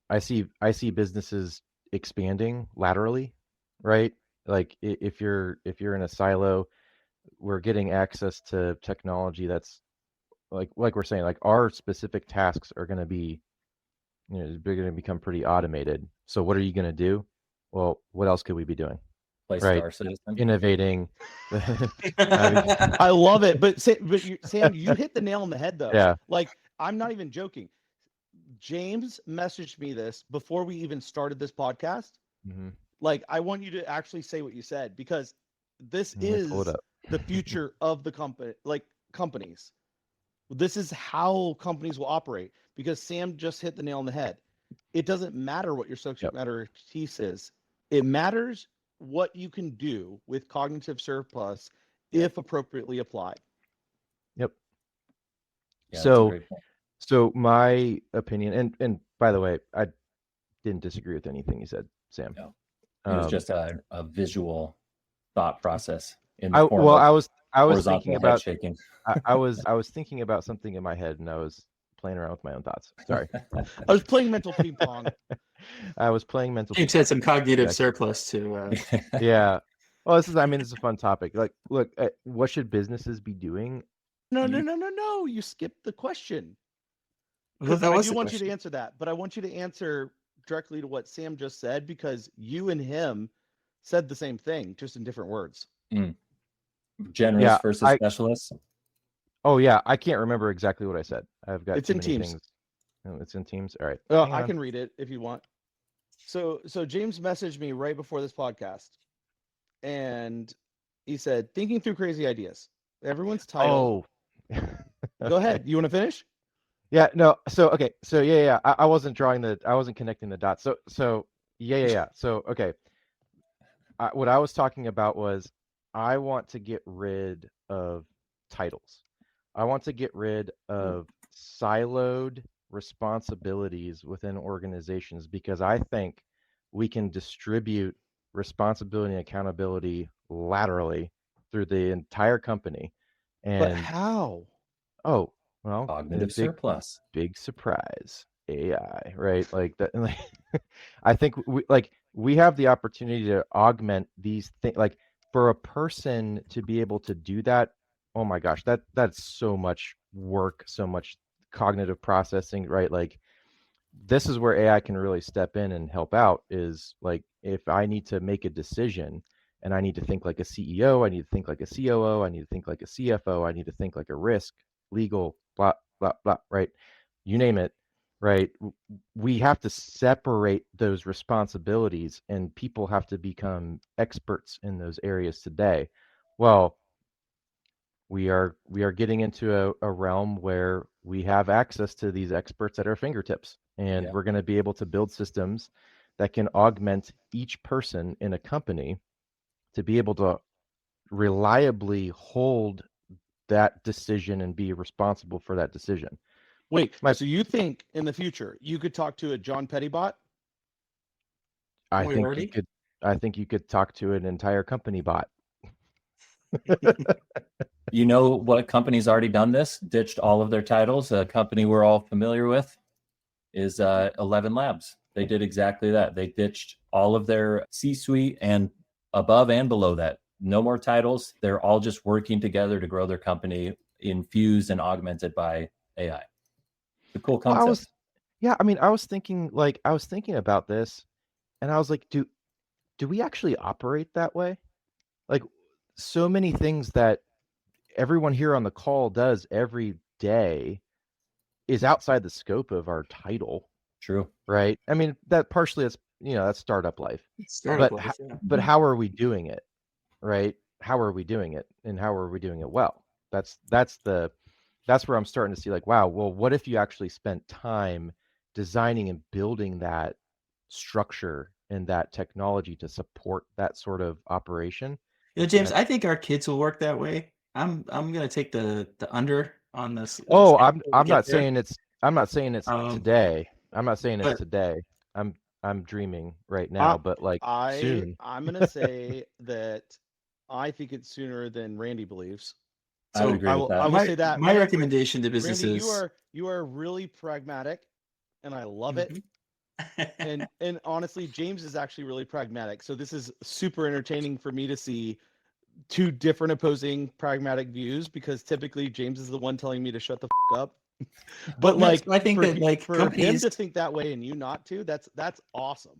I see businesses expanding laterally, right? Like if you're in a silo, we're getting access to technology that's like we're saying, like our specific tasks are going to be, they're going to become pretty automated. So what are you going to do? Well, what else could we be doing? Play Right. Star Citizen. Innovating. I love it. But Sam, you hit the nail on the head though. Yeah. Like, I'm not even joking. James messaged me this before we even started this podcast. Mm-hmm. Like, I want you to actually say what you said, because this is the future of the companies. This is how companies will operate, because Sam just hit the nail on the head. It doesn't matter what your subject matter expertise is. It matters what you can do with cognitive surplus if appropriately applied. Yep. Yeah, so my opinion, and by the way, I didn't disagree with anything you said, Sam. No. It was just a visual thought process. I was thinking about shaking. I was thinking about something in my head, and I was playing around with my own thoughts. Sorry. I was playing mental ping pong. I was playing mental. James had some cognitive surplus to. Yeah. Well, this is a fun topic. Like, look, what should businesses be doing? No. You skipped the question. Well, that I was do the want question. you to answer that, but I want you to answer directly to what Sam just said, because you and him said the same thing, just in different words. Generous versus specialists. Oh yeah, I can't remember exactly what I said. I've got it's in Teams. Things. Oh, it's in Teams. All right. I can read it if you want. So James messaged me right before this podcast, and he said, "Thinking through crazy ideas." Everyone's title. Oh. Go ahead. You want to finish? Yeah. No. So okay. So yeah. I wasn't connecting the dots. So yeah. So okay. What I was talking about was, I want to get rid of titles. I want to get rid of siloed responsibilities within organizations, because I think we can distribute responsibility and accountability laterally through the entire company. But how? Oh, well, cognitive surplus. Big surprise. AI, right? Like that. Like, I think we have the opportunity to augment these things. Like, for a person to be able to do that, oh my gosh, that's so much work, so much cognitive processing, right? Like, this is where AI can really step in and help out. Is like, if I need to make a decision and I need to think like a CEO, I need to think like a COO, I need to think like a CFO, I need to think like a risk, legal, blah, blah, blah, right? You name it, right? We have to separate those responsibilities, and people have to become experts in those areas today. Well, we are getting into a realm where we have access to these experts at our fingertips, and we're going to be able to build systems that can augment each person in a company to be able to reliably hold that decision and be responsible for that decision. Wait, so you think in the future you could talk to a John Petty bot? I think you could talk to an entire company bot. You know what company's already done this? Ditched all of their titles. A company we're all familiar with is 11 Labs. They did exactly that. They ditched all of their C-suite and above and below that. No more titles. They're all just working together to grow their company, infused and augmented by AI. It's a cool concept. I was thinking about this, and I was like, do we actually operate that way? Like, so many things that everyone here on the call does every day is outside the scope of our title, True. right? I mean, that partially is, that's startup life. Startup But life, yeah. but how are we doing it, right? How are we doing it, and how are we doing it well? That's where I'm starting to see, like, wow, well, what if you actually spent time designing and building that structure and that technology to support that sort of operation? James, I think our kids will work that way. I'm gonna take the under on this. Oh, Let's I'm get not there. saying it's Um, today. I'm not saying it's but today. I'm dreaming right now, but like soon. I'm gonna say that I think it's sooner than Randy believes. I would So agree with I that. will say that my recommendation to Randy, businesses. you are really pragmatic, and I love it. Mhm. And honestly, James is actually really pragmatic. So this is super entertaining for me to see two different opposing pragmatic views, because typically James is the one telling me to shut the up. But no, like, so I think that like for him companies, to think that way and you not to, that's awesome.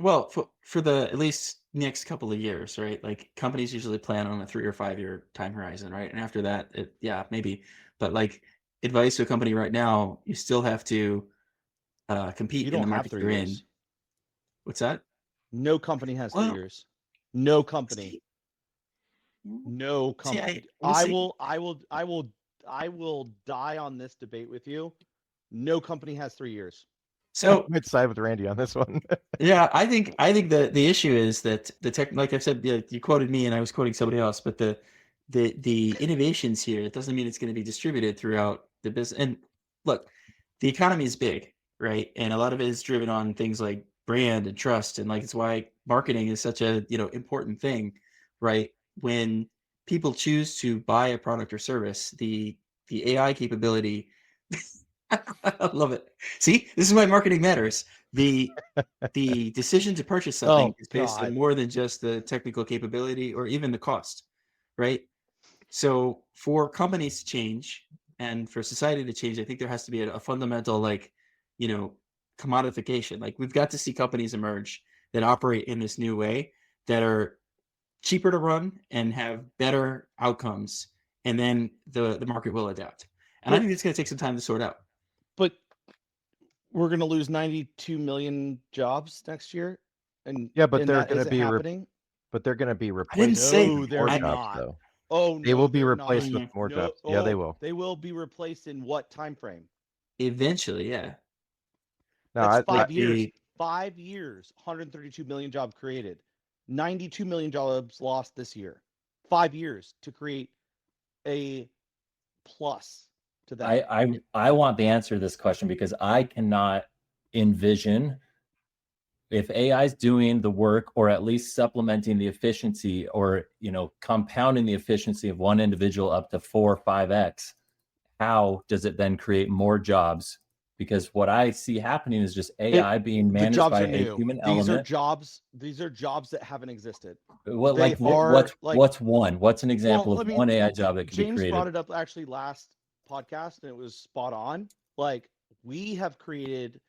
well, for the at least next couple of years, right? Like companies usually plan on a 3 or 5 year time horizon, right? And after that, yeah, maybe. But like advice to a company right now, you still have to compete You in the don't have market 3 you're in. years. What's that? No company has 3 Well, years. No company. see, No see, company. we'll I see. will die on this debate with you. No company has 3 years. So I might side with Randy on this one. yeah, I think the issue is that the tech, like I've said, you quoted me and I was quoting somebody else, but the innovations here, it doesn't mean it's going to be distributed throughout the business. And look, the economy is big, right? And a lot of it is driven on things like brand and trust, and like it's why marketing is such a important thing, right? When people choose to buy a product or service, the AI capability. I love it. See, this is why marketing matters. The decision to purchase something Oh, is based on God. more than just the technical capability or even the cost, right? So for companies to change and for society to change, I think there has to be a fundamental, like, commodification. Like we've got to see companies emerge that operate in this new way, that are cheaper to run and have better outcomes, and then the market will adapt. And I think it's going to take some time to sort out. But we're going to lose 92 million jobs next year, and Yeah, but and they're that going to isn't be happening. but they're going to be I didn't replaced say No, with they're more I, jobs, not. though. Oh They no, will be they're replaced not. with more No, jobs. Yeah, they oh, will. they will be replaced in what time frame? eventually, yeah. No, That's I, 5 years. The 5 years, 132 million jobs created, 92 million jobs lost this year. 5 years to create a plus to that. I want the answer to this question, because I cannot envision, if AI is doing the work, or at least supplementing the efficiency, or compounding the efficiency of one individual up to 4 or 5x, how does it then create more jobs? Because what I see happening is just AI being The managed jobs by are a new. human These element. These are jobs that haven't existed. What They like are, what's like, what's an example well, I of mean, one AI job that can be James created? brought it up actually last podcast, and it was spot on. Like, we have created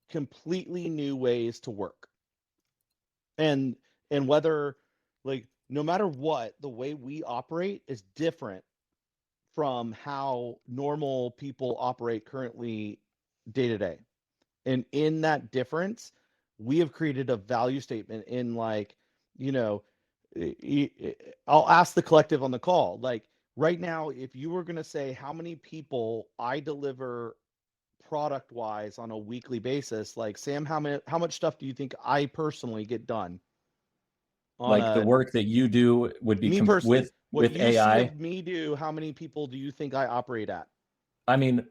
completely new ways to work, and whether, like, no matter what, the way we operate is different from how normal people operate currently day to day. And in that difference, we have created a value statement in, like, you know, I'll ask the collective on the call, like, right now, if you were going to say how many people I deliver product wise on a weekly basis, like, Sam, how much stuff do you think I personally get done on Like the work that you do would be me personally, what with you see AI. of me do, how many people do you think I operate at? I mean,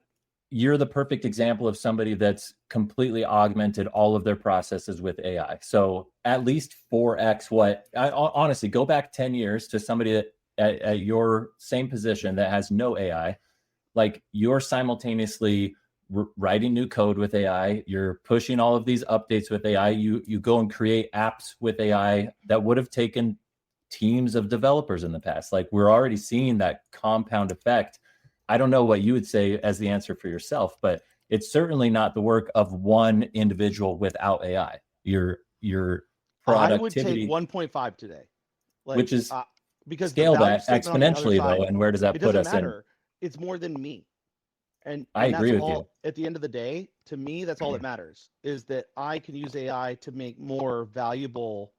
you're the perfect example of somebody that's completely augmented all of their processes with AI. So at least 4x what, honestly, go back 10 years to somebody that at your same position that has no AI, like you're simultaneously writing new code with AI, you're pushing all of these updates with AI, you go and create apps with AI that would have taken teams of developers in the past. Like we're already seeing that compound effect. I don't know what you would say as the answer for yourself, but it's certainly not the work of one individual without AI. Your I would productivity, take 1.5 today, like, which is because the scale value that statement on the other exponentially side, though, and where does that it put doesn't us in? matter. It's more than me. And I and agree that's with you. all at the end of the day, to me, that's all that matters, is that I can use AI to make more valuable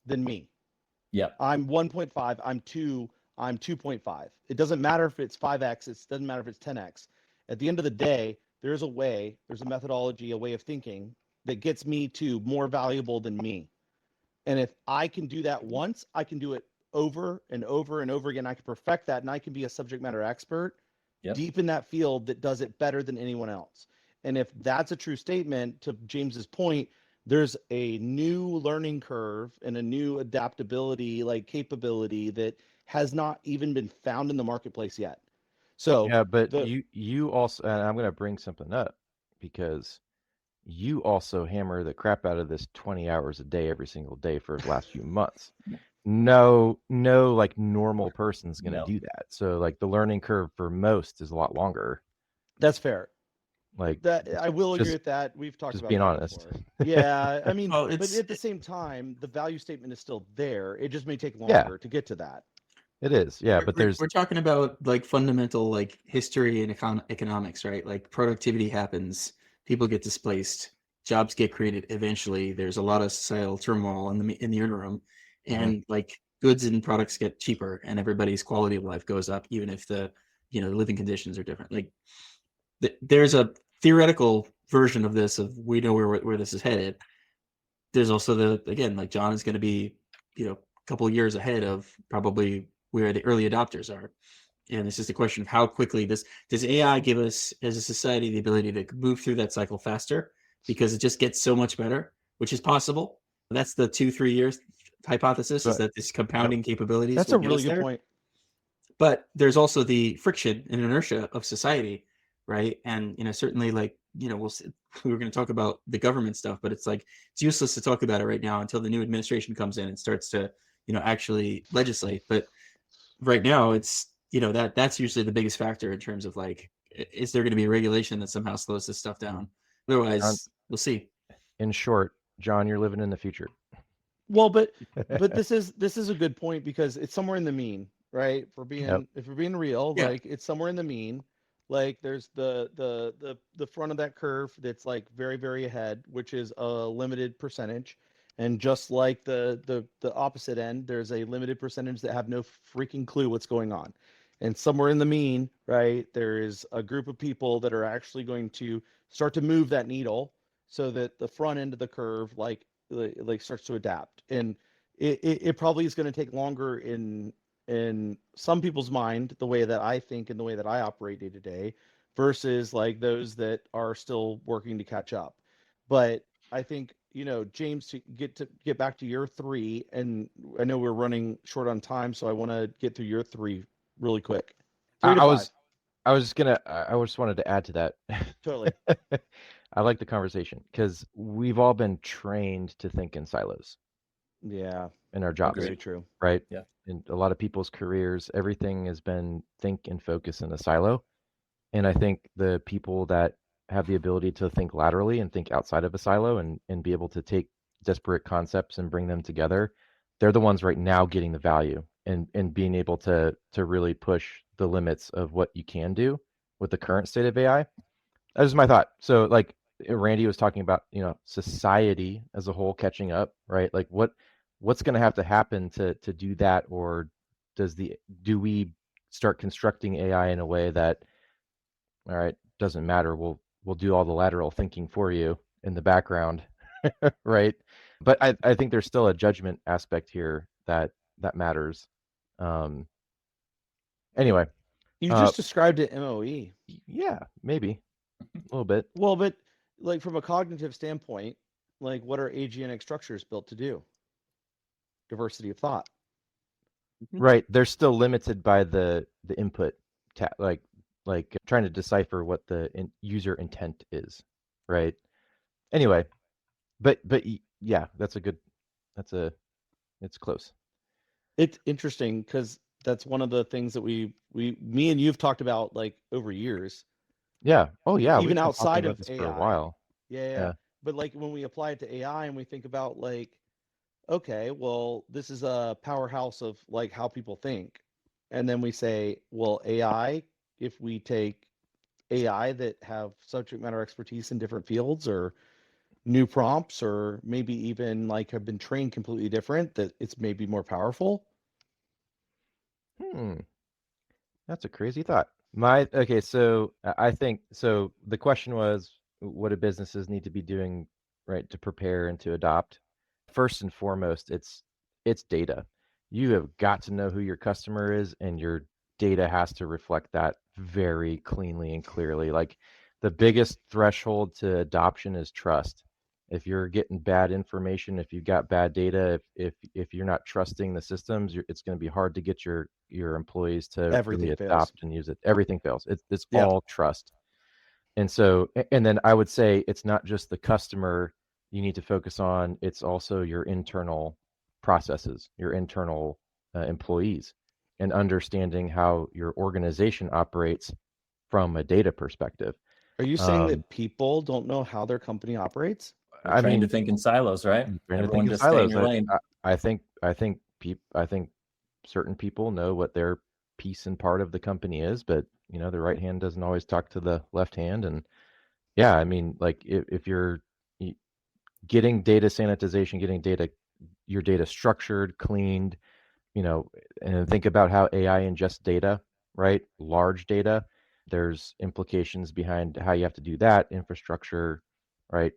than me. Yep. I'm 1.5, I'm 2, I'm 2.5. It doesn't matter if it's 5x, it doesn't matter if it's 10x. At the end of the day, there's a methodology, a way of thinking that gets me to more valuable than me. And if I can do that once, I can do it over and over and over again. I can perfect that, and I can be a subject matter expert Yep. deep in that field that does it better than anyone else. And if that's a true statement, to James's point, there's a new learning curve and a new adaptability, like capability, that has not even been found in the marketplace yet. So Yeah, but the you also, and I'm going to bring something up because you also hammer the crap out of this 20 hours a day every single day for the last few months. No, like normal person's going to No. do that. So like the learning curve for most is a lot longer. that's fair. Like That I will agree just with that. We've talked just about being that honest. before. Yeah, I mean, Well, but it's at the same time, the value statement is still there. It just may take Yeah. longer to get to that. It is. Yeah, but there's we're talking about like fundamental like history and economics, right? Like productivity happens, people get displaced, jobs get created eventually. There's a lot of societal turmoil in the interim, and like goods and products get cheaper, and everybody's quality of life goes up, even if the living conditions are different. Like there's a theoretical version of this of we know where this is headed. There's also again, like John is going to be a couple of years ahead of probably where the early adopters are. And it's just a question of how quickly does AI give us as a society the ability to move through that cycle faster, because it just gets so much better, which is possible. That's the 2-3 years hypothesis, is But- that this compounding capabilities That's will a get really us good there. point. But there's also the friction and inertia of society, right? And certainly, like we'll see, we were going to talk about the government stuff, but it's like it's useless to talk about it right now until the new administration comes in and starts to actually legislate. But right now, it's that's usually the biggest factor in terms of like, is there going to be a regulation that somehow slows this stuff down? Otherwise, we'll see. in short, John, you're living in the future. Well, but this is a good point, because it's somewhere in the mean, right? If we're being real, Yeah. like it's somewhere in the mean. Like there's the front of that curve that's like very, very ahead, which is a limited percentage. And just like the opposite end, there's a limited percentage that have no freaking clue what's going on. And somewhere in the mean, right, there is a group of people that are actually going to start to move that needle, so that the front end of the curve like starts to adapt. And it probably is going to take longer in some people's mind, the way that I think and the way that I operate day to day, versus like those that are still working to catch up. But I think, James, to get back to your three, and I know we're running short on time, so I want to get through your three really quick. 3 to 5. I just wanted to add to that. Totally. I like the conversation because we've all been trained to think in silos Yeah, in our jobs, very true. right? Yeah. In a lot of people's careers, everything has been think and focus in a silo. And I think the people that have the ability to think laterally and think outside of a silo and be able to take disparate concepts and bring them together, they're the ones right now getting the value and being able to really push the limits of what you can do with the current state of AI. That was my thought. So like Randy was talking about, society as a whole catching up, right? Like what's going to have to happen to do that, or do we start constructing AI in a way that, all right, doesn't matter, we'll do all the lateral thinking for you in the background, right? But I think there's still a judgment aspect here that matters. Anyway, You just described it MOE. yeah, maybe a little bit. Well, but like from a cognitive standpoint, like what are agentic structures built to do? Diversity of thought. Right, they're still limited by the input, like trying to decipher what the user intent is, right? Anyway, but yeah, it's close. It's interesting because that's one of the things that me and you've talked about like over years. Yeah. Oh yeah, we've Even been talking outside about of this AI. for a while. Yeah. Yeah. But like when we apply it to AI and we think about like, okay, well, this is a powerhouse of like how people think. And then we say, well, AI, if we take AI that have subject matter expertise in different fields, or new prompts, or maybe even like have been trained completely different, that it's maybe more powerful? That's a crazy thought. So I think so. The question was, what do businesses need to be doing, right, to prepare and to adopt? First and foremost, it's data. You have got to know who your customer is, and your data has to reflect that very cleanly and clearly. Like, the biggest threshold to adoption is trust. If you're getting bad information, if you've got bad data, if you're not trusting the systems, it's going to be hard to get your employees to Everything really fails. adopt and use it. Everything fails. It's Yeah. all trust. And so, and then I would say it's not just the customer you need to focus on, it's also your internal processes, your internal employees, and understanding how your organization operates from a data perspective. Are you saying that people don't know how their company operates? We're trained to think in silos, right? Trained to Everyone think in just stay in silos. your lane. I think certain people know what their piece and part of the company is, but the right hand doesn't always talk to the left hand. And yeah, I mean, like, if you're getting data sanitization, getting your data structured, cleaned, and think about how AI ingests data, right? Large data. There's implications behind how you have to do that infrastructure, right?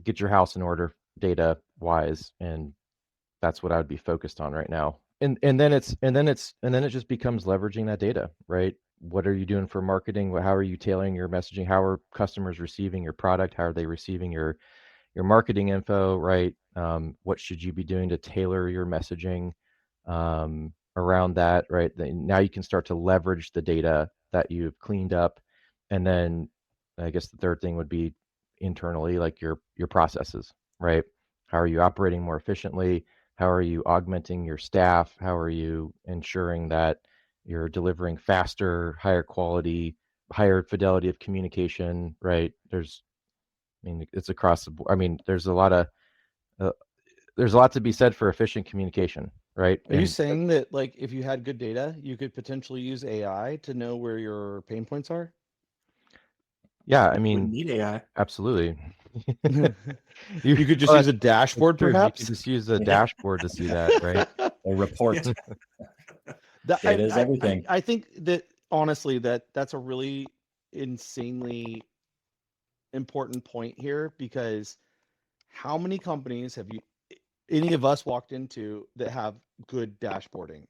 Get your house in order data wise, and that's what I would be focused on right now. And then it just becomes leveraging that data, right? What are you doing for marketing? How are you tailoring your messaging? How are customers receiving your product? How are they receiving your marketing info, right? What should you be doing to tailor your messaging around that, right? Now you can start to leverage the data that you've cleaned up. And then I guess the third thing would be internally, like your processes, right? How are you operating more efficiently? How are you augmenting your staff? How are you ensuring that you're delivering faster, higher quality, higher fidelity of communication, right? It's across the board. I mean, there's a lot to be said for efficient communication, right? Are you saying that, like, if you had good data, you could potentially use AI to know where your pain points are? Yeah, I Wouldn't mean, need AI. absolutely. You could just use a dashboard, True. perhaps. You could just use a dashboard to see that, right? A report. That- Data is everything. I think that, honestly, that's a really insanely important point here, because how many companies have any of us walked into that have good dashboarding?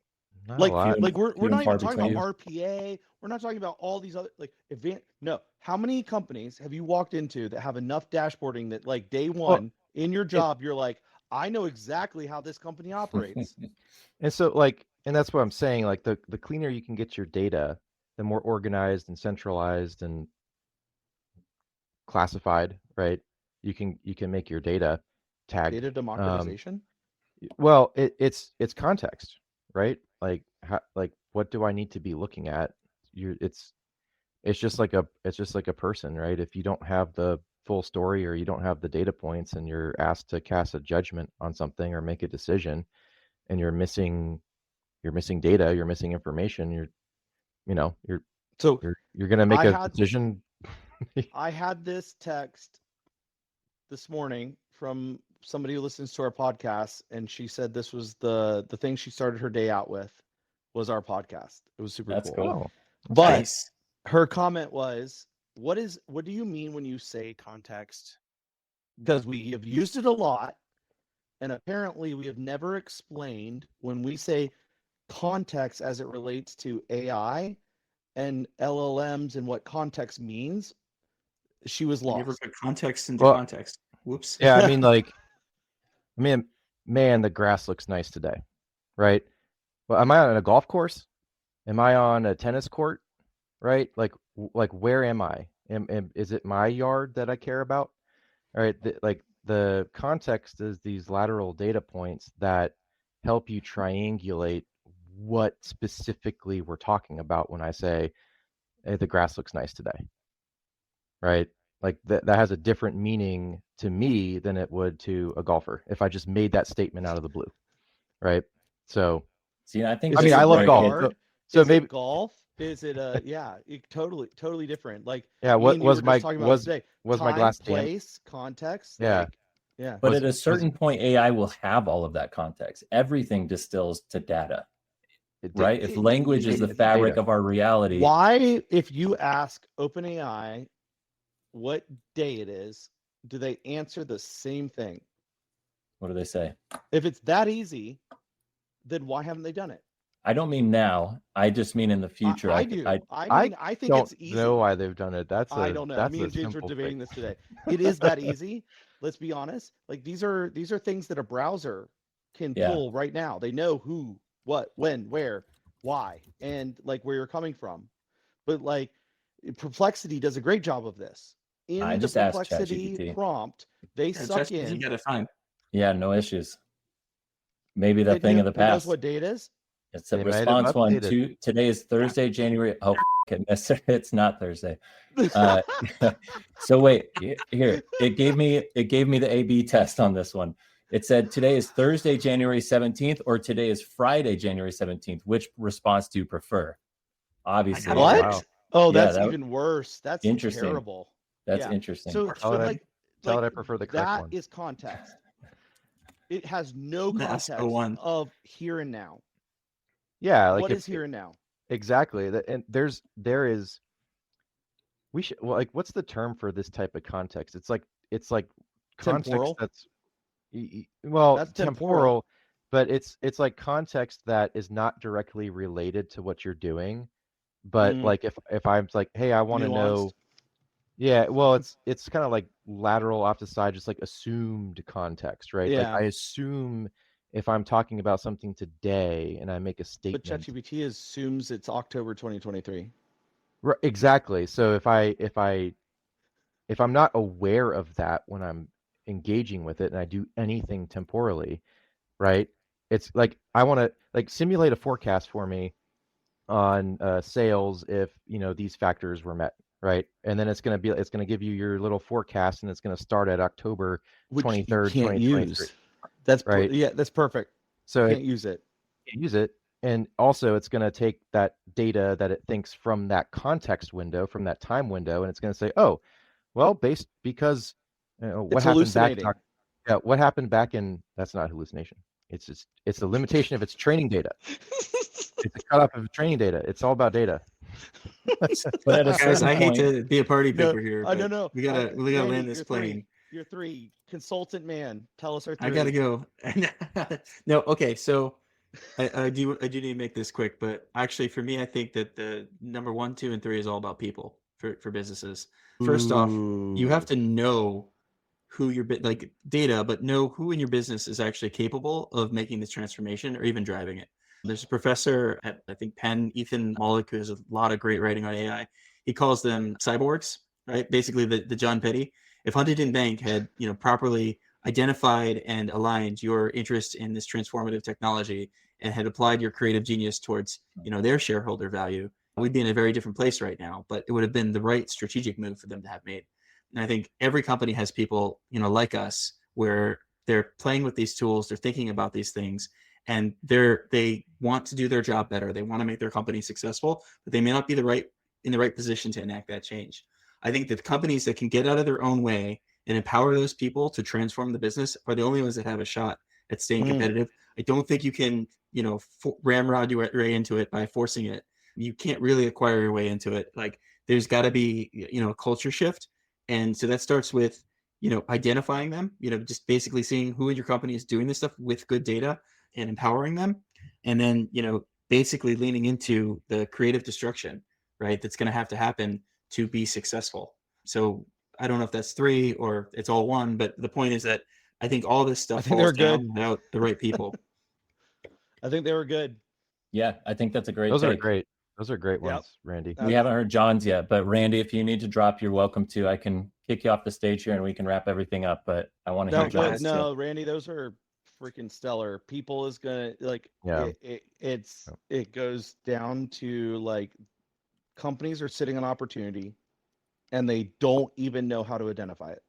Not Like, a lot. we're few not and far even talking about between. RPA. We're not talking about all these other, like, no. How many companies have you walked into that have enough dashboarding that, like, day one in your job, you're like, I know exactly how this company operates? And so, and that's what I'm saying, like, the cleaner you can get your data, the more organized and centralized and classified, right? You can make your data tagged. Data democratization. Well, it's context, right? Like, what do I need to be looking at? It's just like a person, right? If you don't have the full story, or you don't have the data points, and you're asked to cast a judgment on something or make a decision, and you're missing data, you're missing information, you're going to make a decision. I had this text this morning from somebody who listens to our podcast, and she said this was the thing she started her day out with, was our podcast. It was super That's cool. cool. But Nice. her comment was, what do you mean when you say context? Because we have used it a lot, and apparently we have never explained when we say context as it relates to AI and LLMs and what context means. She was You never lost. put context into Well, context. Whoops. Yeah, I mean, man, the grass looks nice today, right? Well, am I on a golf course? Am I on a tennis court? Right? Like where am I? Is it my yard that I care about? All right, the context is these lateral data points that help you triangulate what specifically we're talking about when I say, hey, the grass looks nice today. Right? Like that has a different meaning to me than it would to a golfer if I just made that statement out of the blue. Right? So See, I think I mean, I love golf. Hard? So is maybe it golf? Is it totally different. Like Yeah, me what and you was were my just talking about this today. was my Time, glass damp? place, context. Yeah. Like, yeah. But Was- at a certain point, AI will have all of that context. Everything distills to data, right? If language is the fabric of our reality, Why, if you ask OpenAI what day it is, do they answer the same thing? what do they say? If it's that easy, then why haven't they done it? I don't mean now. I just mean in the future. I do. I think don't it's easy. know why they've done it. I don't know. That's Me a and James were simple debating fix. this today. It is that easy. Let's be honest. Like these are things that a browser can Yeah. pull right now. They know who, what, when, where, why, and like where you're coming from. But like Perplexity does a great job of this. In I the just asked Perplexity ChatGPT. prompt, they suck You in. got to find. Yeah, no issues. Maybe the It thing of the knows past. what day it is. It's a They might have response one. updated. Today is Thursday, January. Oh, it's not Thursday. So wait, here it gave me the A/B test on this one. It said today is Thursday, January 17th, or today is Friday, January 17th. Which response do you prefer? Obviously, got What? Right. Oh, Yeah, that's that- even worse. That's Interesting. terrible. that's Yeah. interesting. So, Tell it I- like, tell it I prefer the correct that one. is context. It has no That's context 01. of here and now. Yeah, like What if, is here and now? exactly. And there is. We should like what's the term for this type of context? It's like context Temporal. that's well That's temporal, temporal. but it's like context that is not directly related to what you're doing. But Mm. like if I'm like, hey, I want to know. Nuanced. Yeah, well, it's kind of like lateral off the side, just like assumed context, right? Like Yeah. I assume if I'm talking about something today and I make a But statement. ChatGPT assumes it's October 2023. Right, exactly. So if I'm not aware of that when I'm engaging with it and I do anything temporally, right? It's like I want to like simulate a forecast for me on sales if these factors were met, right? And then it's going to give you your little forecast, and it's going to start at October Which 23rd, you can't 2023. use. That's right. Yeah, that's perfect. So Can't use it. use it, and also it's going to take that data that it thinks from that context window, from that time window, and it's going to say, oh, well, because what It's happened back hallucinating. what happened back in that's not hallucination. It's a limitation of its training data. It's a cutoff of training data. It's all about data. But at a Guys, certain I hate point, to be a party No, pooper here. no, but no. We gotta Randy, land this you're plane. three. You're three. Consultant man. Tell us our three. I gotta go. No, okay. So I do need to make this quick, but actually for me, I think that the number 1, 2, and 3 is all about people for businesses. First off, you have to know who your like data, but know who in your business is actually capable of making this transformation or even driving it. There's a professor at, I think, Penn, Ethan Mollick, who has a lot of great writing on AI. He calls them cyborgs, right? Basically the John Petty. If Huntington Bank had, properly identified and aligned your interest in this transformative technology and had applied your creative genius towards, their shareholder value, we'd be in a very different place right now, but it would have been the right strategic move for them to have made. And I think every company has people, like us, where they're playing with these tools, they're thinking about these things, and they want to do their job better. They want to make their company successful, but they may not be in the right position to enact that change. I think that the companies that can get out of their own way and empower those people to transform the business are the only ones that have a shot at staying competitive. I don't think you can, ramrod your way into it by forcing it. You can't really acquire your way into it. Like there's got to be, a culture shift. And so that starts with, identifying them, just basically seeing who in your company is doing this stuff with good data and empowering them. And then, basically leaning into the creative destruction, right? That's going to have to happen to be successful. So I don't know if that's 3 or it's all 1, but the point is that I think all this stuff falls down without the right people. I think they were good. yeah, I think that's a great Those take. are great. Those are great Yep. ones, Randy. We haven't heard John's yet, but Randy, if you need to drop, you're welcome to. I can kick you off the stage here and we can wrap everything up, but I want to hear John's. No, Randy, those are freaking stellar. People is gonna like it goes down to like companies are sitting on opportunity and they don't even know how to identify it.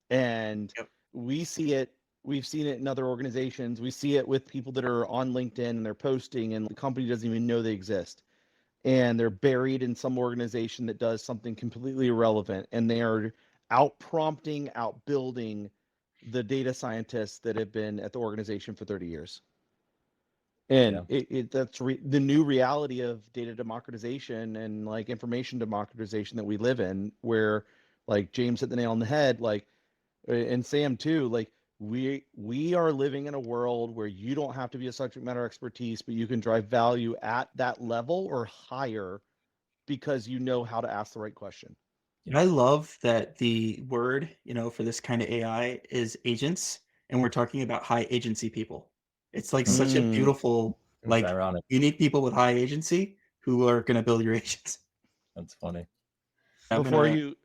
And we see it, we've seen it in other organizations. We see it with people that are on LinkedIn and they're posting and the company doesn't even know they exist. and they're buried in some organization that does something completely irrelevant, and they are out prompting, out building the data scientists that have been at the organization for 30 years. And that's the new reality of data democratization and like information democratization that we live in, where like James hit the nail on the head, like, and Sam too, like we are living in a world where you don't have to be a subject matter expertise, but you can drive value at that level or higher because you know how to ask the right question. And I love that the word, for this kind of AI is agents, and we're talking about high agency people. It's like such a beautiful, like, ironic. You need people with high agency who are going to build your agents. That's funny. Before you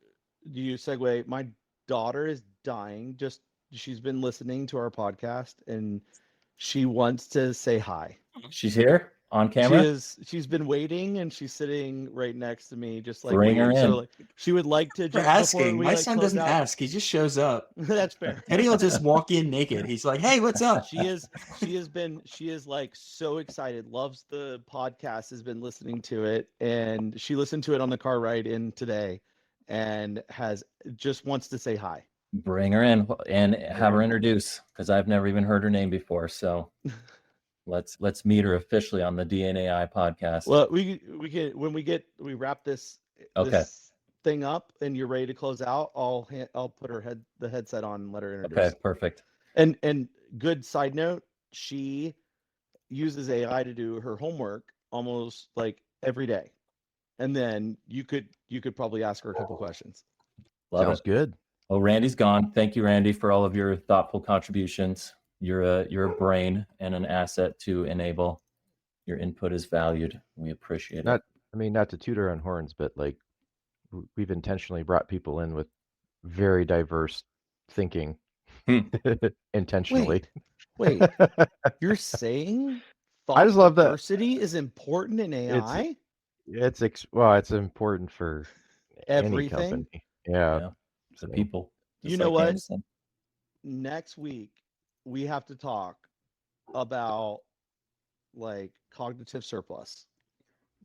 segue, my daughter is dying. She's been listening to our podcast and she wants to say hi. She's here on camera. She's been waiting and she's sitting right next to me, just like Bring her waiting. in. So like, she would like to For just asking. My son doesn't ask; he just shows up. That's fair. Eddie will just walk in naked. He's like, "Hey, what's up?" She is like so excited, loves the podcast, has been listening to it, and she listened to it on the car ride in today, and just wants to say hi. Bring her in and have her introduce, because I've never even heard her name before. So let's meet her officially on the DNAi podcast. Well, we can when we wrap this thing up and you're ready to close out, I'll put the headset on and let her introduce. Okay, perfect. And good side note, she uses AI to do her homework almost like every day, and then you could probably ask her a couple questions. Sounds good. Well, Randy's gone. Thank you, Randy, for all of your thoughtful contributions. You're a brain and an asset to enable. Your input is valued. We appreciate it. Not to toot our own horns, but like we've intentionally brought people in with very diverse thinking intentionally. Wait, you're saying I just love that diversity is important in AI? It's important for everything. Any company. Yeah. The people. You know what? Next week we have to talk about like cognitive surplus.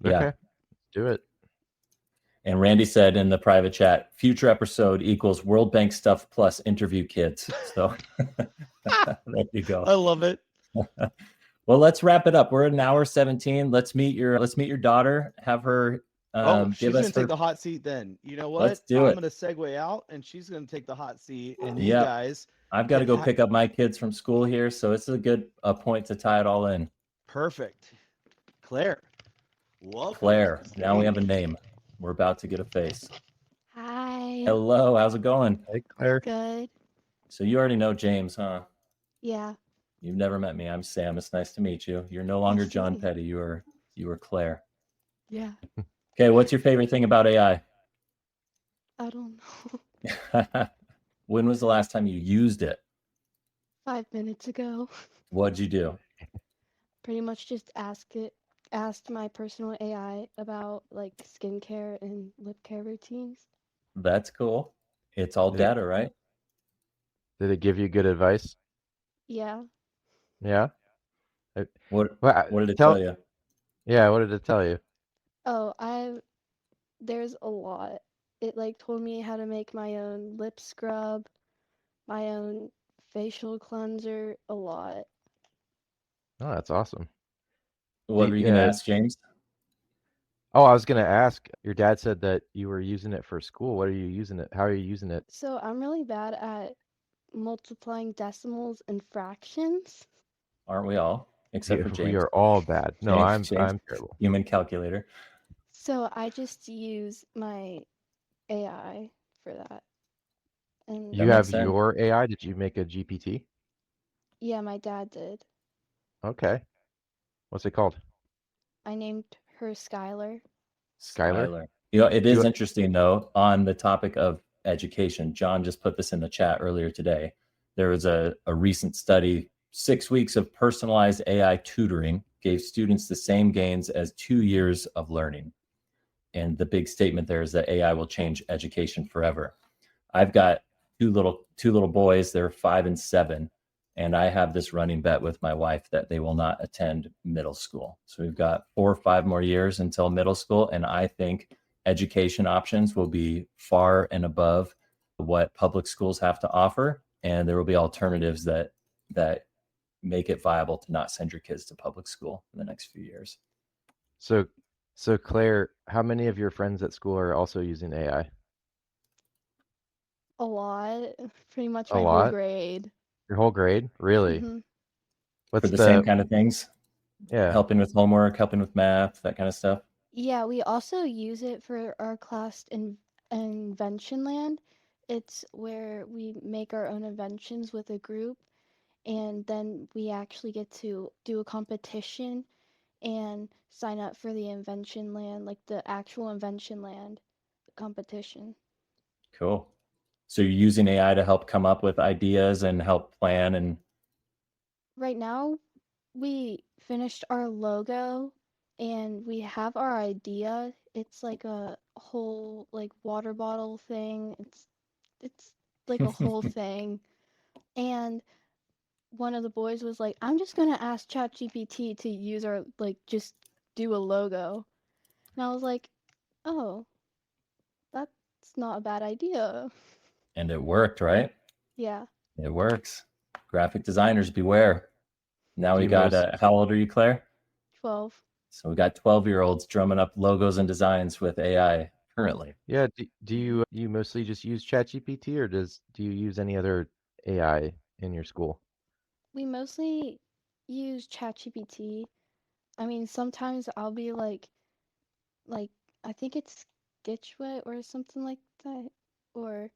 Yeah. Okay. Do it. And Randy said in the private chat, future episode equals World Bank stuff plus interview kids. So there you go. I love it. Well, let's wrap it up. We're at an hour 17. Let's meet your daughter. Have her she's gonna take the hot seat then. You know what? Let's do it. I'm gonna segue out and she's gonna take the hot seat. And you guys, I've got to go pick up my kids from school here, so it's a good point to tie it all in. Perfect. Claire. Welcome. Claire. Now we have a name. We're about to get a face. Hi. Hello. How's it going? Hey, Claire. Good. So you already know James, huh? Yeah. You've never met me. I'm Sam. It's nice to meet you. You're no longer John Petty. You are Claire. Yeah. Okay. What's your favorite thing about AI? I don't know. When was the last time you used it? 5 minutes ago. What'd you do? Pretty much just asked my personal AI about like skincare and lip care routines. That's cool. It's all data, right? Did it give you good advice? Yeah. Yeah. What did it tell you? Yeah, what did it tell you? Oh, there's a lot. It like told me how to make my own lip scrub, my own facial cleanser, a lot. Oh, that's awesome. What were you going to ask, James? Oh, I was going to ask, your dad said that you were using it for school. What are you using it? How are you using it? So I'm really bad at multiplying decimals and fractions. Aren't we all? Except for James. We are all bad. No, I'm terrible. Human calculator. So I just use my AI for that. And you have your AI? Did you make a GPT? Yeah, my dad did. Okay. What's it called? I named her Skylar. Skylar? You know, it is interesting, though, on the topic of education. John just put this in the chat earlier today. There was a recent study, 6 weeks of personalized AI tutoring gave students the same gains as 2 years of learning. And the big statement there is that AI will change education forever. I've got two little boys. They're 5 and 7. And I have this running bet with my wife that they will not attend middle school. So we've got 4 or 5 more years until middle school. And I think education options will be far and above what public schools have to offer. And there will be alternatives that make it viable to not send your kids to public school in the next few years. So Claire, how many of your friends at school are also using AI? A lot. Pretty much A my whole lot? grade. Your whole grade? Really? Mhm. What's For the same kind of things, yeah. helping with homework, helping with math, that kind of stuff. Yeah, we also use it for our class in Invention Land. It's where we make our own inventions with a group, and then we actually get to do a competition and sign up for the Invention Land, like the actual Invention Land competition. Cool. So you're using AI to help come up with ideas and help plan and Right now, we finished our logo and we have our idea. It's like a whole like water bottle thing. It's like a whole thing. And one of the boys was like, "I'm just gonna ask ChatGPT to use our like just do a logo." And I was like, "Oh, that's not a bad idea." and it worked, right? Yeah, It works. Graphic designers beware. Now Do we you got, most- how old are you, Claire? 12. So we got 12-year-olds drumming up logos and designs with AI currently. Yeah, do you mostly just use ChatGPT, or do you use any other AI in your school? We mostly use ChatGPT. I mean, sometimes I'll be like I think it's Sketchwit or something like that, or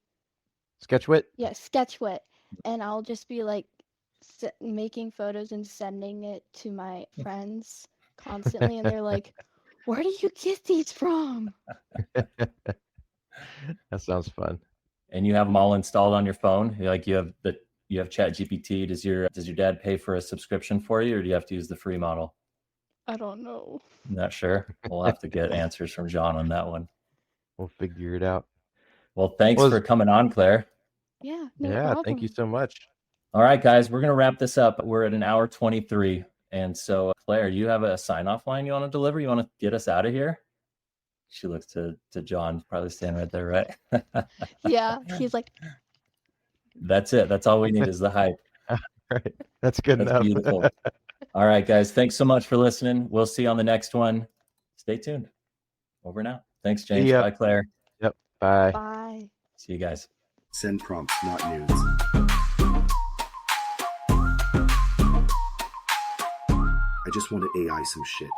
Sketchwit? yeah, Sketchwit, and I'll just be like making photos and sending it to my friends constantly, and they're like, "Where do you get these from?" That sounds fun. And you have them all installed on your phone. Like you have ChatGPT. Does your dad pay for a subscription for you, or do you have to use the free model? I don't know. Not sure. We'll have to get answers from John on that one. We'll figure it out. Well, thanks Well, for coming on, Claire. Yeah, no yeah, problem. thank you so much. All right, guys, we're going to wrap this up. We're at an hour 23. And so, Claire, you have a sign-off line you want to deliver? You want to get us out of here? She looks to John, probably standing right there, right? Yeah, he's like, That's it. That's all we need is the hype. Right. That's good That's enough. beautiful. All right, guys. Thanks so much for listening. We'll see you on the next one. Stay tuned. Over now. Thanks, James. ya. Bye, Claire. Yep. Bye. "Bye." See you guys. Send prompts, not nudes. I just want to AI some shit.